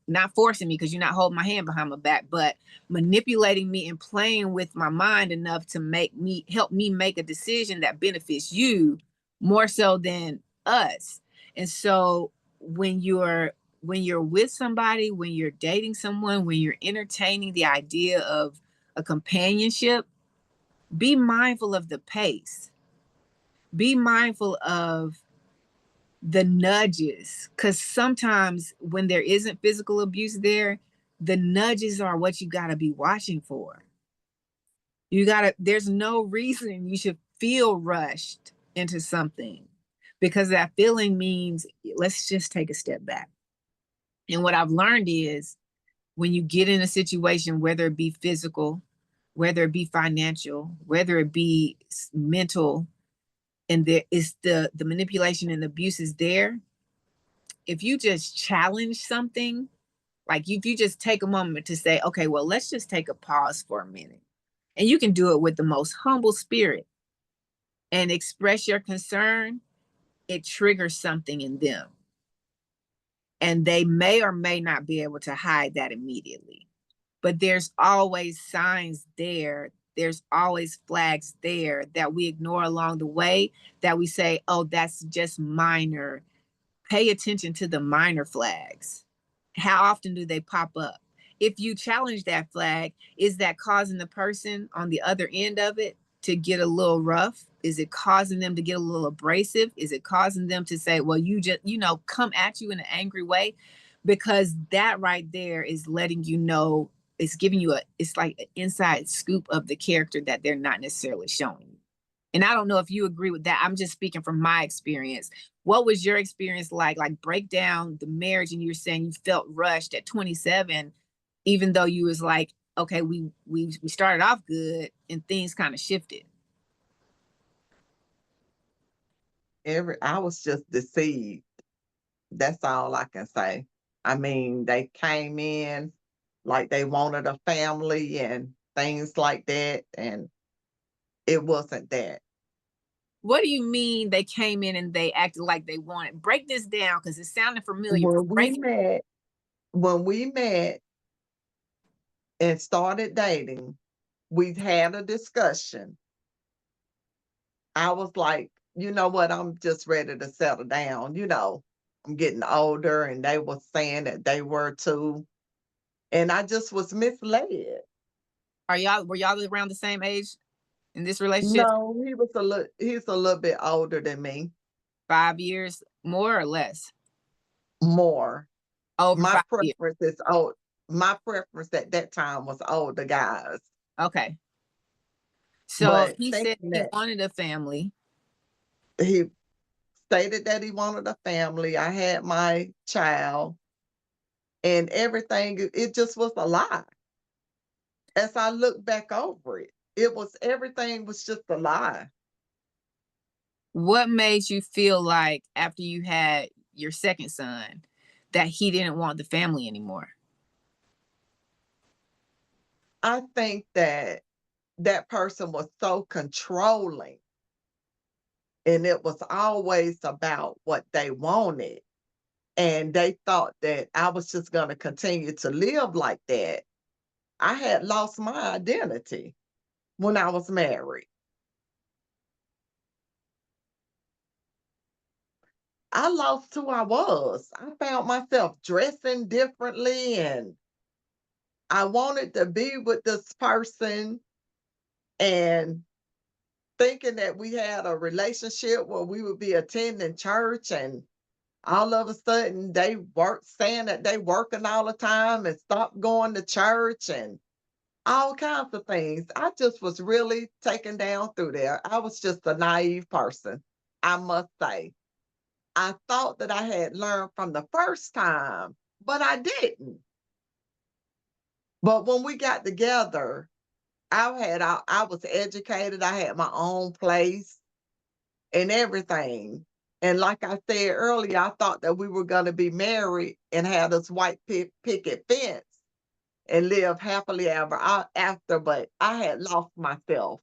not forcing me because you're not holding my hand behind my back, but manipulating me and playing with my mind enough to help me make a decision that benefits you more so than us. And so when you're with somebody, when you're dating someone, when you're entertaining the idea of a companionship, be mindful of the pace. Be mindful of the nudges, because sometimes when there isn't physical abuse there, the nudges are what you got to be watching for. There's no reason you should feel rushed into something, because that feeling means let's just take a step back. And what I've learned is when you get in a situation, whether it be physical, whether it be financial, whether it be mental, and there is the manipulation and abuse is there, if you just challenge something, like if you just take a moment to say, okay, well, let's just take a pause for a minute. And you can do it with the most humble spirit and express your concern, it triggers something in them. And they may or may not be able to hide that immediately. But there's always signs there. There's always flags there that we ignore along the way, that we say, oh, that's just minor. Pay attention to the minor flags. How often do they pop up? If you challenge that flag, is that causing the person on the other end of it to get a little rough? Is it causing them to get a little abrasive? Is it causing them to say, well, you just, come at you in an angry way? Because that right there is letting you know, it's giving you it's like an inside scoop of the character that they're not necessarily showing you. And I don't know if you agree with that. I'm just speaking from my experience. What was your experience like? Like, break down the marriage, and you're saying you felt rushed at 27, even though you was like, okay, we started off good and things kind of shifted. I was just deceived. That's all I can say. I mean, they came in like they wanted a family and things like that, and it wasn't that. What do you mean they came in and they acted like they wanted? Break this down because it sounded familiar. When we met, when we met and started dating, we had a discussion. I was like, you know what, I'm just ready to settle down. I'm getting older, and they were saying that they were too. And I just was misled. Were y'all around the same age in this relationship? No, he's a little bit older than me. 5 years more or less? More. Over My 5 years. preference is old. My preference at that time was older guys. Okay. So But he said thinking he that wanted a family. he stated that he wanted a family, I had my child, and everything, it just was a lie. As I look back over it, everything was just a lie. What made you feel like after you had your second son that he didn't want the family anymore? I think that that person was so controlling, and it was always about what they wanted. And they thought that I was just going to continue to live like that. I had lost my identity when I was married. I lost who I was. I found myself dressing differently, and I wanted to be with this person, and thinking that we had a relationship where we would be attending church, and all of a sudden they saying that they working all the time and stopped going to church and all kinds of things. I just was really taken down through there. I was just a naive person, I must say. I thought that I had learned from the first time, but I didn't. But when we got together, I was educated. I had my own place and everything. And like I said earlier, I thought that we were going to be married and have this white picket fence and live happily ever after, but I had lost myself.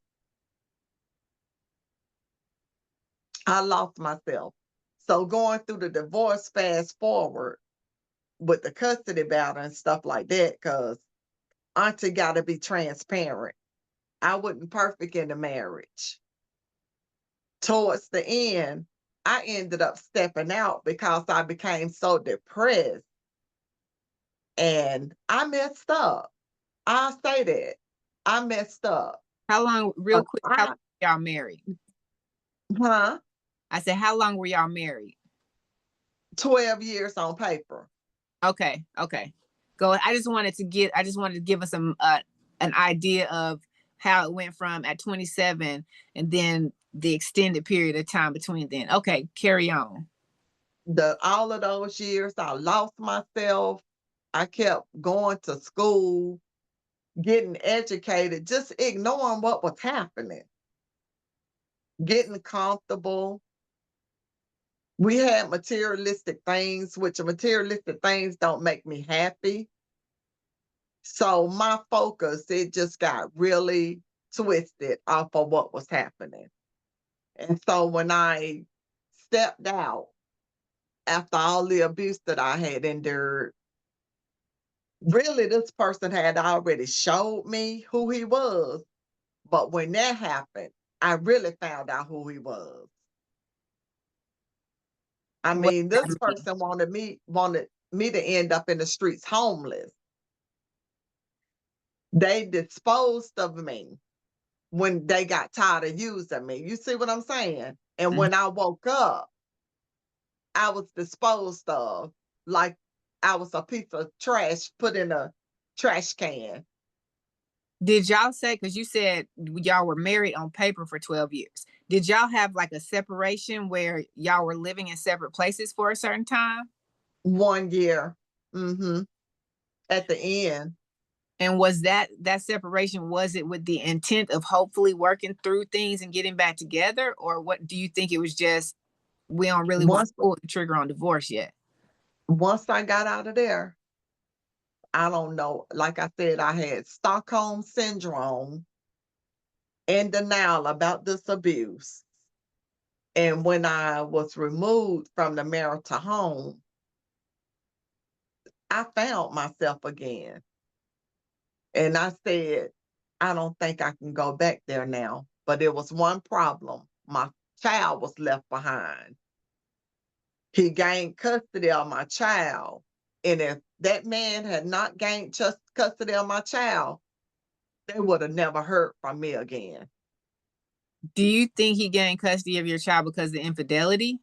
I lost myself. So going through the divorce, fast forward with the custody battle and stuff like that, because auntie got to be transparent. I wasn't perfect in the marriage. Towards the end, I ended up stepping out because I became so depressed and I messed up. I'll say that. I messed up. How long, real quick, how long I, were y'all married? huh? I said, how long were y'all married? 12 years on paper. Okay, okay. Go. I just wanted to give us an idea of how it went from at 27 and then the extended period of time between then. Okay, carry on. All of those years, I lost myself. I kept going to school, getting educated, just ignoring what was happening, getting comfortable. We had materialistic things, which materialistic things don't make me happy. So my focus, it just got really twisted off of what was happening. And so when I stepped out after all the abuse that I had endured, really this person had already showed me who he was. But when that happened, I really found out who he was. I What mean, does this that mean? person wanted me to end up in the streets homeless. They disposed of me when they got tired of using me. You see what I'm saying? And Mhm. when I woke up, I was disposed of like I was a piece of trash put in a trash can. Did y'all say, because you said y'all were married on paper for 12 years, did y'all have like a separation where y'all were living in separate places for a certain time? 1 year. hmm At the end. And was that separation, was it with the intent of hopefully working through things and getting back together? Or what do you think it was just, we don't really want to Once pull the trigger on divorce yet? once I got out of there, I don't know. Like I said, I had Stockholm syndrome and denial about this abuse. And when I was removed from the marital home, I found myself again. And I said, I don't think I can go back there now. But there was one problem. My child was left behind. He gained custody of my child. And if that man had not gained just custody of my child, they would have never heard from me again. Do you think he gained custody of your child because of infidelity?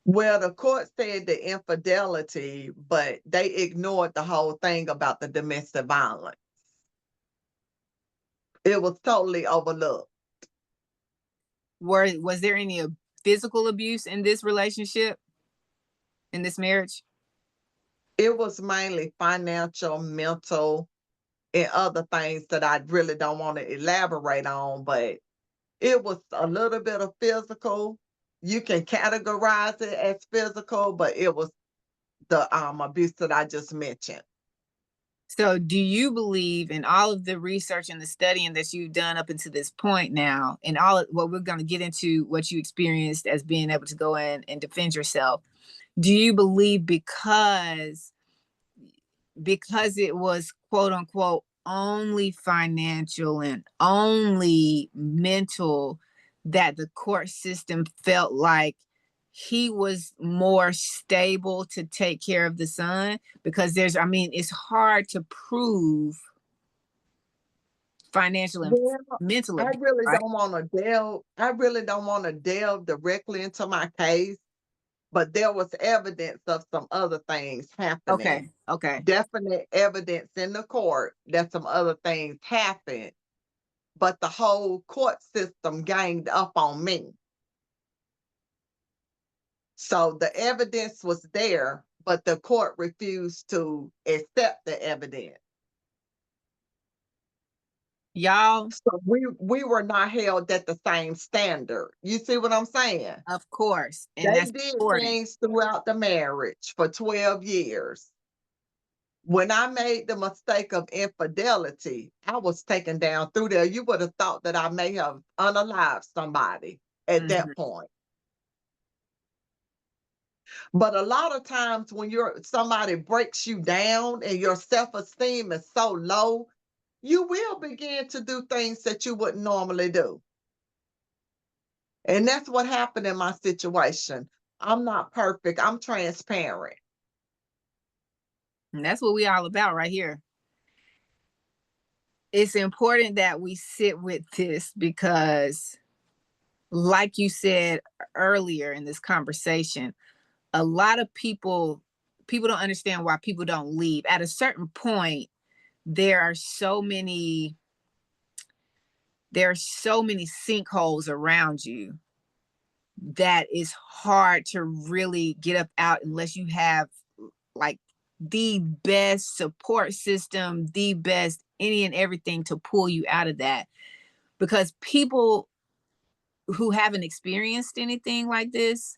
Well, the court said the infidelity, but they ignored the whole thing about the domestic violence. It was totally overlooked. Was there any physical abuse in this relationship, in this marriage? It was mainly financial, mental, and other things that I really don't want to elaborate on, but it was a little bit of physical. You can categorize it as physical, but it was the abuse that I just mentioned. So, do you believe in all of the research and the studying that you've done up until this point now, and all of what we're going to get into what you experienced as being able to go in and defend yourself? Do you believe because it was quote unquote only financial and only mental that the court system felt like he was more stable to take care of the son? Because I mean, it's hard to prove financial and Well, mental I abuse, really right? don't want to delve. I really don't want to delve directly into my case, but there was evidence of some other things happening. Okay, okay. Definite evidence in the court that some other things happened, but the whole court system ganged up on me. So the evidence was there, but the court refused to accept the evidence. Y'all, So we were not held at the same standard. You see what I'm saying? of course, and They that's did important. things throughout the marriage for 12 years. When I made the mistake of infidelity, I was taken down through there. You would have thought that I may have unalived somebody at Mhm. that point. But a lot of times when somebody breaks you down and your self-esteem is so low, you will begin to do things that you wouldn't normally do. And that's what happened in my situation. I'm not perfect. I'm transparent. And that's what we all about right here. It's important that we sit with this because, like you said earlier in this conversation, a lot of people don't understand why people don't leave. At a certain point, there are so many sinkholes around you that it's hard to really get up out unless you have like the best support system, the best any and everything to pull you out of that. Because people who haven't experienced anything like this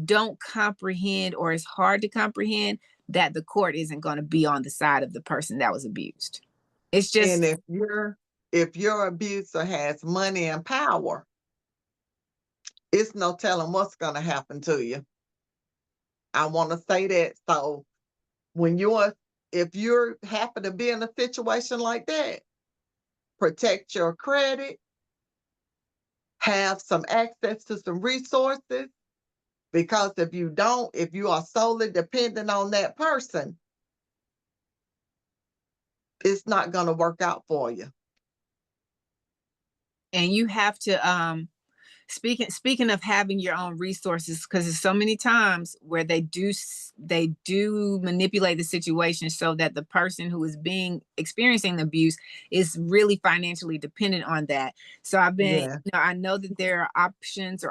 don't comprehend, or it's hard to comprehend, that the court isn't going to be on the side of the person that was abused. It's And just, if your abuser has money and power, it's no telling what's going to happen to you. I want to say that. So when if you're happen to be in a situation like that, protect your credit, have some access to some resources, because if you don't, if you are solely dependent on that person, it's not going to work out for you. and you have to speaking of having your own resources, because there's so many times where they do manipulate the situation so that the person who is experiencing the abuse is really financially dependent on that. So Yeah. I know that there are options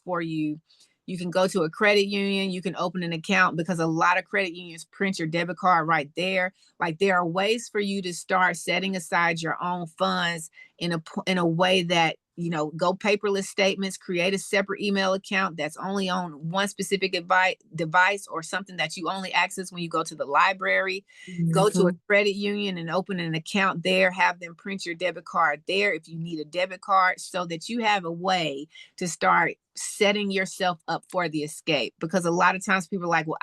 for you. You can go to a credit union, you can open an account, because a lot of credit unions print your debit card right there. Like, there are ways for you to start setting aside your own funds in a way that, go paperless statements, create a separate email account that's only on one specific device, or something that you only access when you go to the library. Go to a Mhm. credit union and open an account there, have them print your debit card there if you need a debit card, so that you have a way to start setting yourself up for the escape. Because a lot of times people are like, well,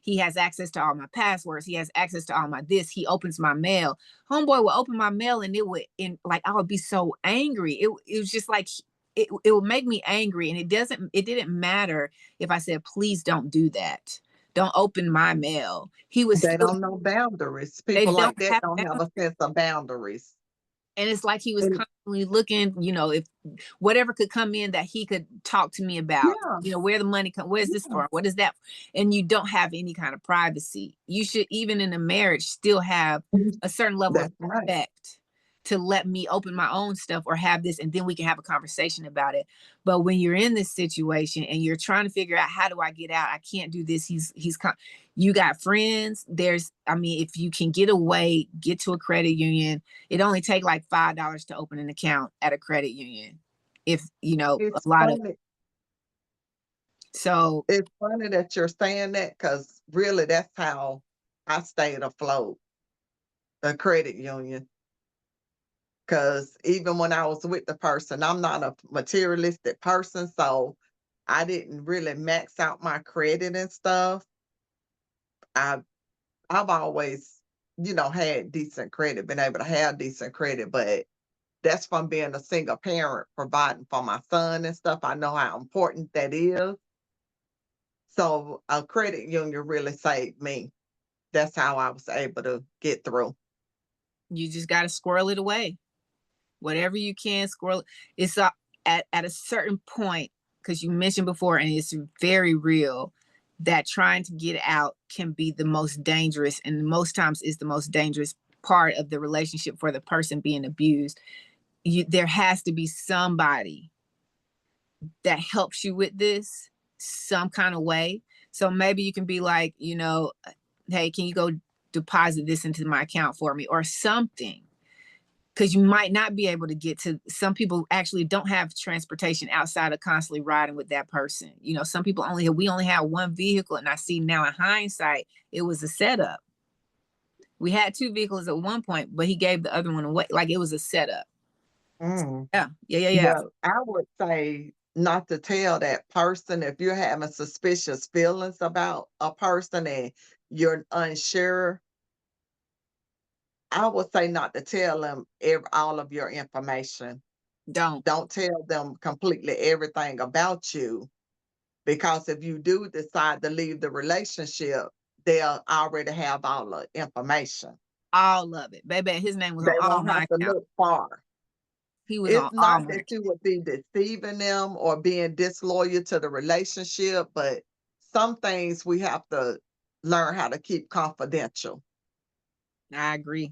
he has access to all my passwords, he has access to all my this, he opens my mail. Homeboy would open my mail, and I would be so angry. It was just like, it would make me angry. And it didn't matter if I said, please don't do that, don't open my mail. He was They still, don't know boundaries. they People don't like that have don't have a sense of boundaries. And it's like he was And constantly looking, if whatever could come in that he could talk to me about, yeah, where the money where's this, yeah, or what is that? And you don't have any kind of privacy. You should, even in a marriage, still have a certain level of that's right. respect to let me open my own stuff or have this, and then we can have a conversation about it. But when you're in this situation and you're trying to figure out, how do I get out? I can't do this. You got friends. If you can get away, get to a credit union. It only take like $5 to open an account at a credit union. If a It's lot of, funny. so It's funny that you're saying that, because really that's how I stayed afloat, a credit union. Because even when I was with the person, I'm not a materialistic person, so I didn't really max out my credit and stuff. I I've always, had decent credit, been able to have decent credit, but that's from being a single parent, providing for my son and stuff. I know how important that is. So a credit union really saved me. That's how I was able to get through. you just got to squirrel it away. Whatever you can squirrel. It's at a certain point, because you mentioned before, and it's very real, that trying to get out can be the most dangerous, and most times is the most dangerous part of the relationship for the person being abused. There has to be somebody that helps you with this some kind of way. So maybe you can be like, hey, can you go deposit this into my account for me, or something? Because you might not be able to get to, some people actually don't have transportation outside of constantly riding with that person. Some people we only have one vehicle, and I see now in hindsight, it was a setup. We had two vehicles at one point, but he gave the other one away. Like, it was a setup. Mm. Yeah. Well, I would say not to tell that person if you're having suspicious feelings about a person and you're unsure. I would say not to tell them all of your information. Don't. Don't tell them completely everything about you, because if you do decide to leave the relationship, they'll already have all the information. All of it. Baby, his name was on They all won't my have to accounts. look far. He was on It's all not my that accounts. you would be deceiving them or being disloyal to the relationship, but some things we have to learn how to keep confidential. I agree.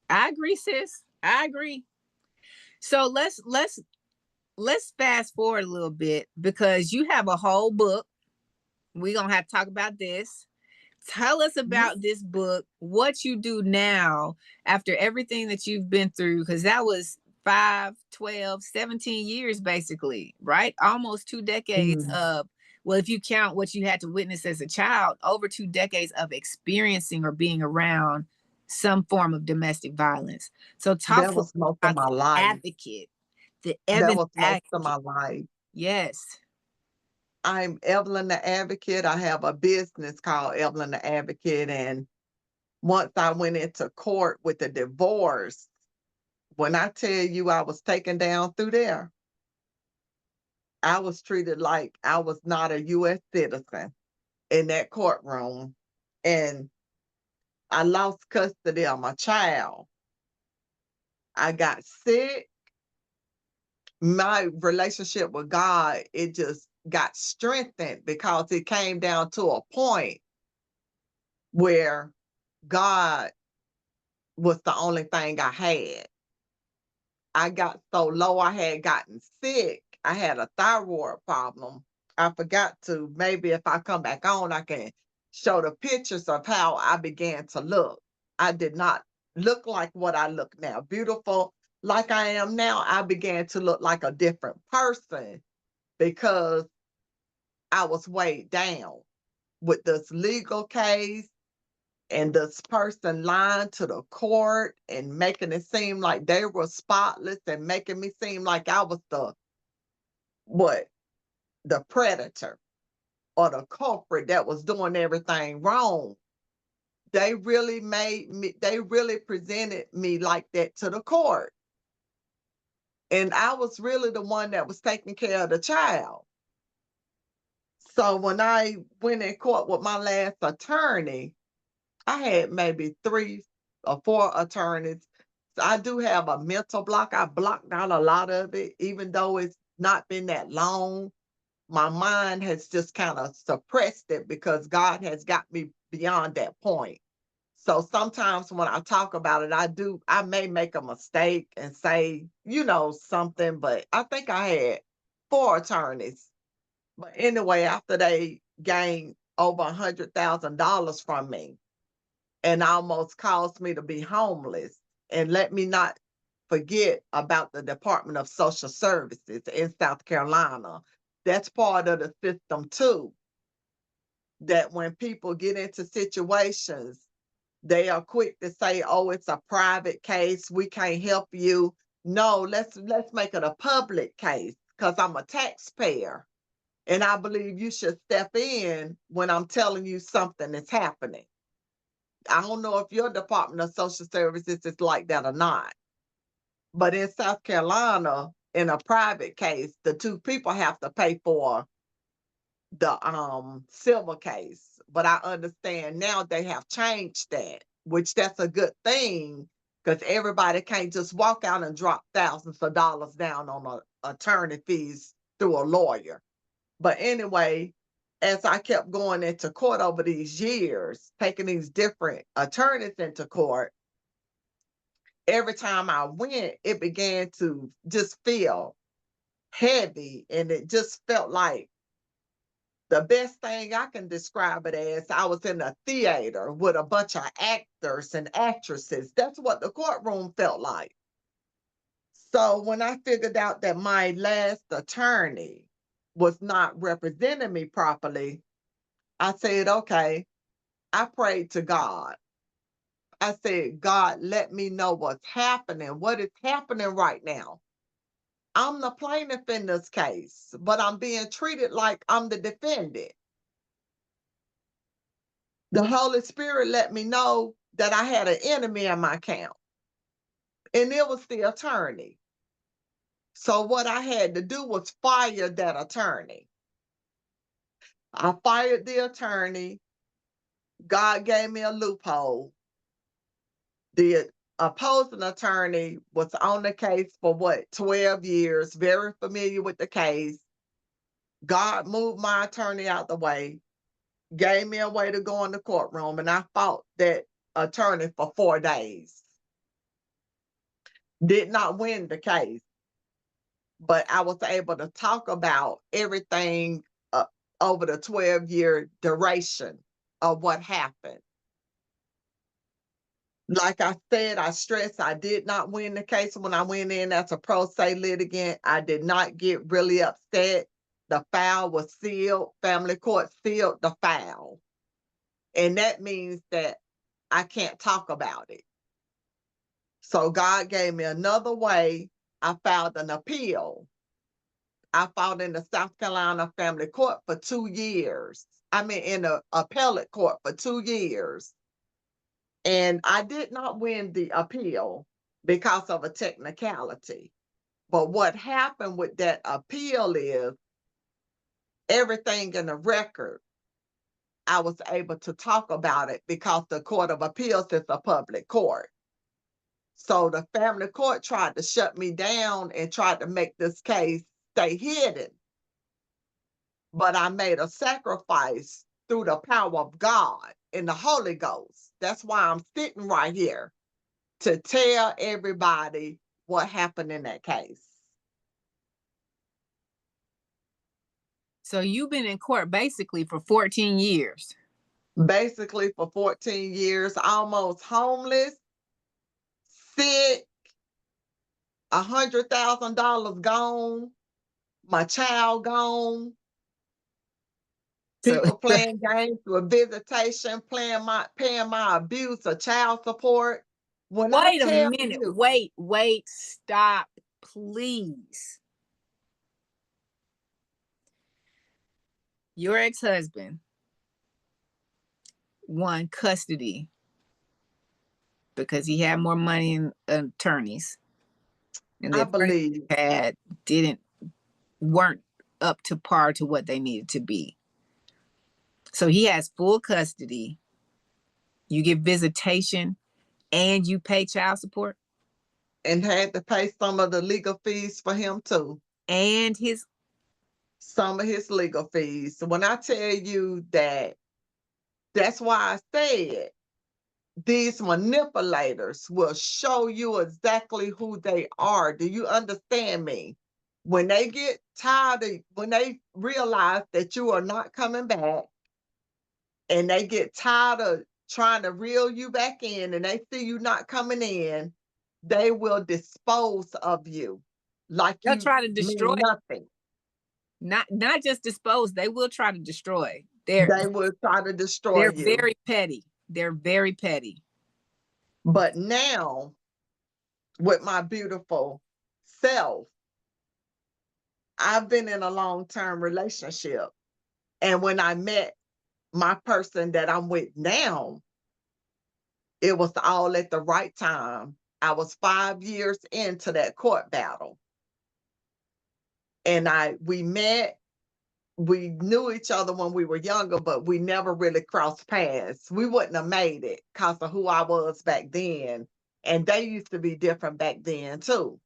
I agree, sis. I agree. So let's fast forward a little bit because you have a whole book. We're gonna have to talk about this. Tell us Mhm. about this book, what you do now after everything that you've been through, because that was 5, 12, 17 years basically, right? Almost 2 decades Mm. of, well, if you count what you had to witness as a child, over 2 decades of experiencing or being around some form of domestic violence. So talk That to was us most of about my the life. advocate, the That Evans was most of advocate. my life. Yes. I'm Evelyn the Advocate. I have a business called Evelyn the Advocate. And once I went into court with the divorce, when I tell you I was taken down through there, I was treated like I was not a US citizen in that courtroom. And I lost custody of my child. I got sick. My relationship with God, it just got strengthened because it came down to a point where God was the only thing I had. I got so low, I had gotten sick. I had a thyroid problem. I forgot to, maybe if I come back on, I can show the pictures of how I began to look. I did not look like what I look now. Beautiful like I am now, I began to look like a different person because I was weighed down with this legal case and this person lying to the court and making it seem like they were spotless and making me seem like I was what, the predator or the culprit that was doing everything wrong. They really presented me like that to the court. And I was really the one that was taking care of the child. So when I went in court with my last attorney, I had maybe 3 or 4 attorneys. So I do have a mental block. I blocked out a lot of it, even though it's not been that long. My mind has just kind of suppressed it because God has got me beyond that point. So sometimes when I talk about it, I may make a mistake and say, something, but I think I had 4 attorneys. But anyway, after they gained over $100,000 from me, and almost caused me to be homeless. And let me not forget about the Department of Social Services in South Carolina. That's part of the system too, that when people get into situations, they are quick to say, "Oh, it's a private case. We can't help you." No, let's make it a public case because I'm a taxpayer. And I believe you should step in when I'm telling you something is happening. I don't know if your Department of Social Services is like that or not, but in South Carolina, in a private case, the 2 people have to pay for the civil case. But I understand now they have changed that, which that's a good thing because everybody can't just walk out and drop thousands of dollars down on attorney fees through a lawyer. But anyway, as I kept going into court over these years, taking these different attorneys into court, every time I went, it began to just feel heavy. And it just felt like the best thing I can describe it as I was in a theater with a bunch of actors and actresses. That's what the courtroom felt like. So when I figured out that my last attorney was not representing me properly, I said, okay, I prayed to God. I said, God, let me know what's happening. What is happening right now? I'm the plaintiff in this case, but I'm being treated like I'm the defendant. The Holy Spirit let me know that I had an enemy in my camp, and it was the attorney. So what I had to do was fire that attorney. I fired the attorney. God gave me a loophole. The opposing attorney was on the case for 12 years, very familiar with the case. God moved my attorney out the way, gave me a way to go in the courtroom, and I fought that attorney for 4 days. Did not win the case, but I was able to talk about everything over the 12-year duration of what happened. Like I said, I stressed I did not win the case when I went in as a pro se litigant. I did not get really upset. The file was sealed. Family court sealed the file. And that means that I can't talk about it. So God gave me another way. I filed an appeal. I fought in the South Carolina family court for 2 years. I mean, in the appellate court for 2 years. And I did not win the appeal because of a technicality. But what happened with that appeal is everything in the record, I was able to talk about it because the Court of Appeals is a public court. So the family court tried to shut me down and tried to make this case stay hidden. But I made a sacrifice through the power of God and the Holy Ghost. That's why I'm sitting right here to tell everybody what happened in that case. So you've been in court basically for 14 years. Basically for 14 years, almost homeless, sick, $100,000 gone, my child gone, So people playing games with visitation, paying my abuse or child support. When I wait a tell minute. you, Wait, stop, please. Your ex-husband won custody because he had more money in attorneys, and I the attorneys believe, weren't up to par to what they needed to be. So he has full custody. You get visitation and you pay child support and had to pay some of the legal fees for him too. and his. Some of his legal fees. So when I tell you that, that's why I said these manipulators will show you exactly who they are. Do you understand me? When they get tired of, when they realize that you are not coming back, and they get tired of trying to reel you back in, and they see you not coming in, they will dispose of you like They'll you try to destroy, mean nothing. not just dispose. They will try to destroy. They will try to destroy They're you. very petty. They're very petty. But now, with my beautiful self, I've been in a long-term relationship. And when I met my person that I'm with now, it was all at the right time. I was 5 years into that court battle. And we met, we knew each other when we were younger, but we never really crossed paths. We wouldn't have made it because of who I was back then. And they used to be different back then too.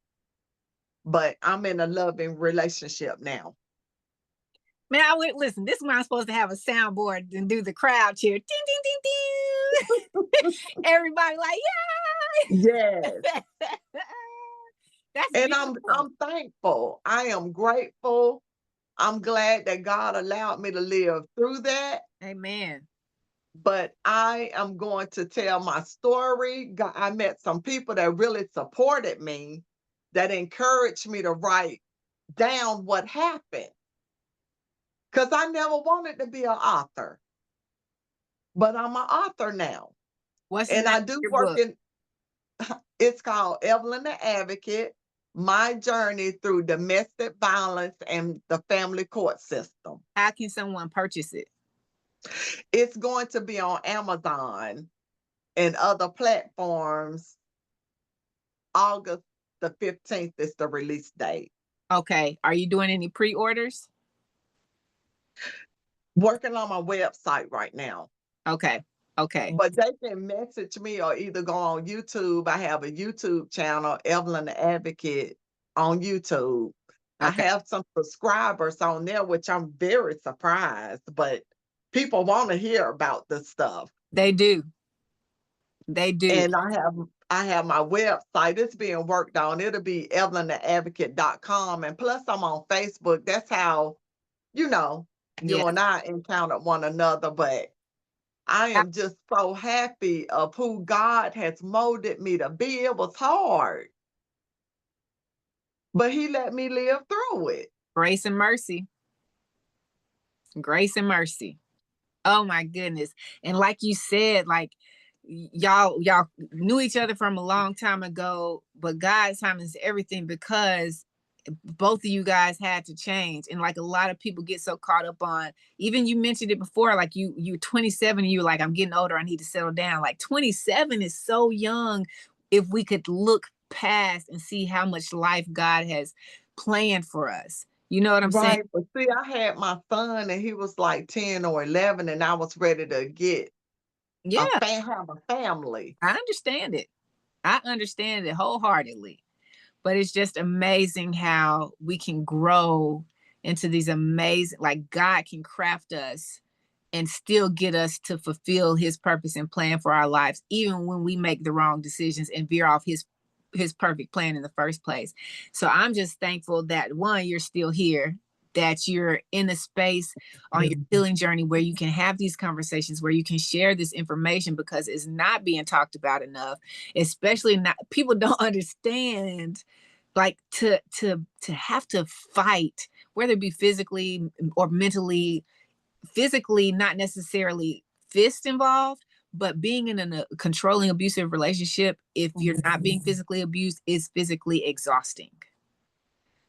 But I'm in a loving relationship now. Man, I went, listen, this is when I'm supposed to have a soundboard and do the crowd cheer. Ding, ding, ding, ding. Everybody like, Yes. yeah. That's And beautiful. I'm thankful. I am grateful. I'm glad that God allowed me to live through that. Amen. But I am going to tell my story. I met some people that really supported me, that encouraged me to write down what happened. Because I never wanted to be an author, but I'm an author now. What's the And name I of do your work book? in, it's called Evelyn the Advocate. my journey through domestic violence and the family court system. How can someone purchase it? It's going to be on Amazon and other platforms. August the 15th is the release date. Okay. Are you doing any pre-orders? Working on my website right now. Okay. Okay. But they can message me or either go on YouTube. I have a YouTube channel, Evelyn the Advocate, on YouTube. I Okay. have some subscribers on there, which I'm very surprised, but people want to hear about this stuff. They do. They do. And I have my website. It's being worked on. It'll be evelyntheadvocate.com. And plus I'm on Facebook. That's how, you Yeah. and I encountered one another. But I am just so happy of who God has molded me to be. It was hard, but he let me live through it. Grace and mercy. Grace and mercy. Oh my goodness. And like you said, like y'all knew each other from a long time ago, but God's time is everything, because both of you guys had to change. And like a lot of people get so caught up on, even you mentioned it before, like you 27 and you're like, I'm getting older, I need to settle down. Like 27 is so young. If we could look past and see how much life God has planned for us. You know what I'm saying? Right. But see, I had my son and he was like 10 or 11 and I was ready to Yeah, have a family. I understand it. I understand it wholeheartedly. But it's just amazing how we can grow into these amazing, like God can craft us and still get us to fulfill his purpose and plan for our lives, even when we make the wrong decisions and veer off his perfect plan in the first place. So I'm just thankful that, one, you're still here, that you're in a space on your healing journey where you can have these conversations, where you can share this information, because it's not being talked about enough, especially not, people don't understand, like to have to fight, whether it be physically or mentally. Physically, not necessarily fist involved, but being in a controlling abusive relationship, if you're not being physically abused, is physically exhausting.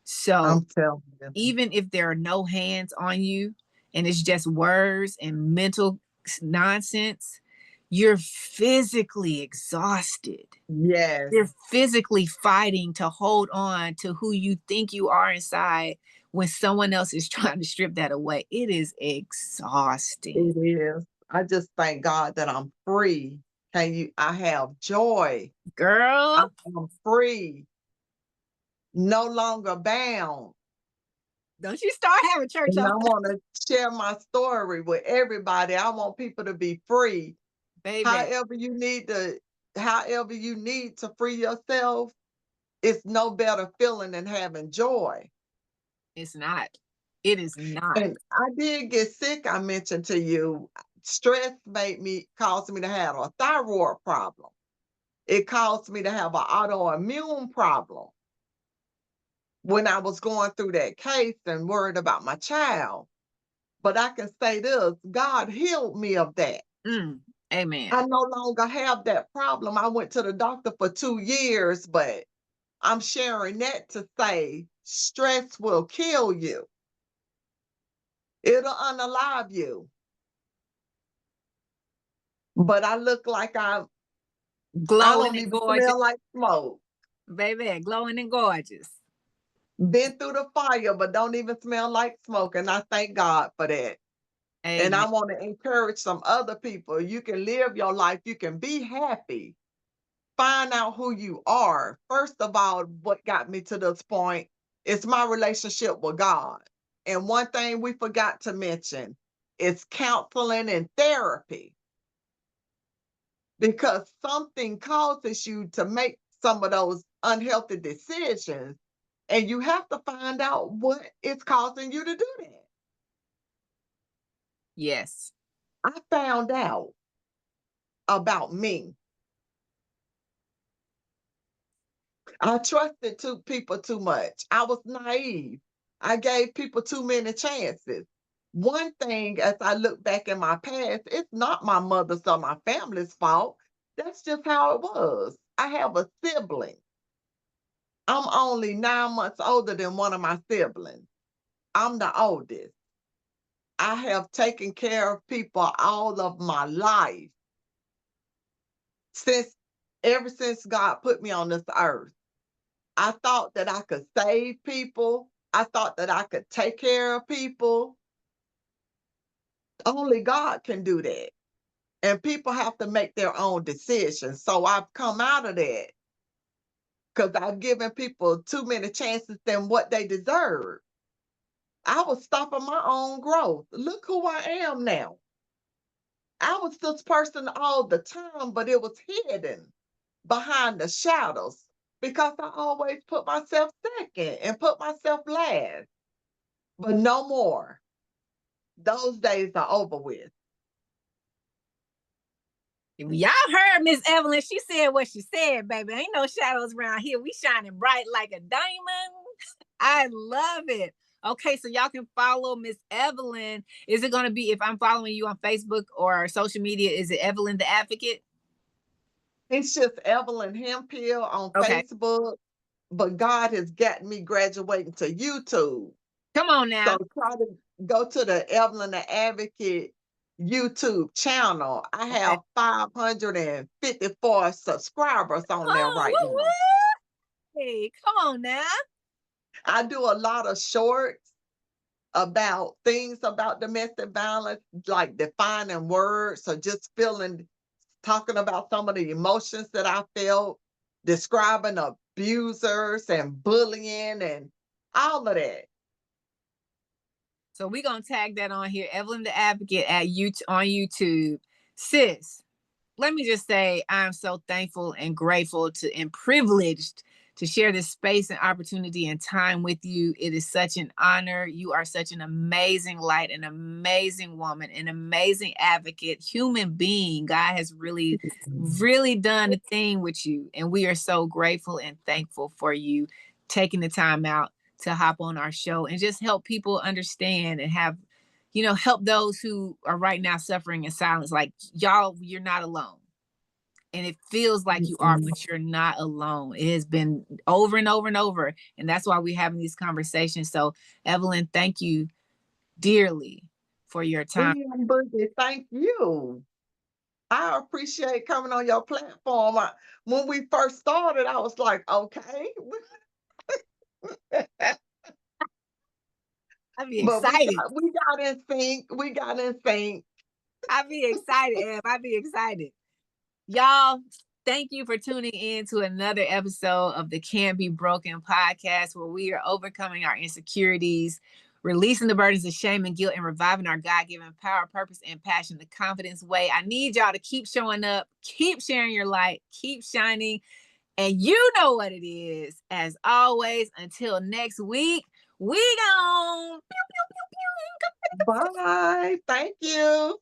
So I'm telling you. even if there are no hands on you and it's just words and mental nonsense, you're physically exhausted. Yes, You're physically fighting to hold on to who you think you are inside when someone else is trying to strip that away. It is exhausting. it is. I just thank God that I'm free. I have joy. Girl, I'm free, no longer bound. don't you start having church And on I want to share my story with everybody. I want people to be free. baby. However you need to, however you need to free yourself, it's no better feeling than having joy. It's not. It is not. And I did get sick, I mentioned to you. Stress caused me to have a thyroid problem. It caused me to have an autoimmune problem when I was going through that case and worried about my child. But I can say this, God healed me of that. Amen. I no longer have that problem. I went to the doctor for 2 years, but I'm sharing that to say stress will kill you. It'll unalive you. But I look like I Glowing don't and even gorgeous, smell like smoke. baby. Glowing and gorgeous. Been through the fire, but don't even smell like smoke. And I thank God for that. And I Amen. want to encourage some other people. You can live your life. You can be happy. Find out who you are. First of all, what got me to this point is my relationship with God. And one thing we forgot to mention is counseling and therapy, because something causes you to make some of those unhealthy decisions, and you have to find out what is causing you to do that. Yes. I found out about me. I trusted people too much. I was naive. I gave people too many chances. One thing, as I look back in my past, it's not my mother's or my family's fault. That's just how it was. I have a sibling. I'm only 9 months older than one of my siblings. I'm the oldest. I have taken care of people all of my life since ever since God put me on this earth. I thought that I could save people. I thought that I could take care of people. Only God can do that. And people have to make their own decisions. So I've come out of that because I've given people too many chances than what they deserve. I was stopping my own growth. Look who I am now. I was this person all the time, but it was hidden behind the shadows because I always put myself second and put myself last. But no more. Those days are over with. Y'all heard Miss Evelyn. She said what she said, baby. Ain't no shadows around here. We shining bright like a diamond. I love it. Okay, so y'all can follow Miss Evelyn. Is it going to be, if I'm following you on Facebook or social media, is it Evelyn the Advocate? It's just Evelyn Hemphill on Okay. Facebook, but God has gotten me graduating to YouTube. Come on now. So try to go to the Evelyn the Advocate YouTube channel. I have 554 subscribers on there right now. Hey, come on now. I do a lot of shorts about things about domestic violence, like defining words or just talking about some of the emotions that I felt, describing abusers and bullying and all of that. So we're going to tag that on here, Evelyn the Advocate on YouTube. Sis, let me just say I'm so thankful and grateful and privileged to share this space and opportunity and time with you. It is such an honor. You are such an amazing light, an amazing woman, an amazing advocate, human being. God has really, really done a thing with you. And we are so grateful and thankful for you taking the time out to hop on our show and just help people understand and have, help those who are right now suffering in silence. Like, y'all, you're not alone. And it feels like you are, but you're not alone. It has been over and over and over. And that's why we're having these conversations. So, Evelyn, thank you dearly for your time. Thank you. I appreciate coming on your platform. When we first started, I was like, okay. I'd be But excited. we got in sync. We got in sync. I'd be excited, Ev. I'd be excited. Y'all, thank you for tuning in to another episode of the Can't Be Broken podcast, where we are overcoming our insecurities, releasing the burdens of shame and guilt, and reviving our God-given power, purpose, and passion the confidence way. I need y'all to keep showing up, keep sharing your light, keep shining, and you know what it is. As always, until next week, we gone. Bye. Thank you.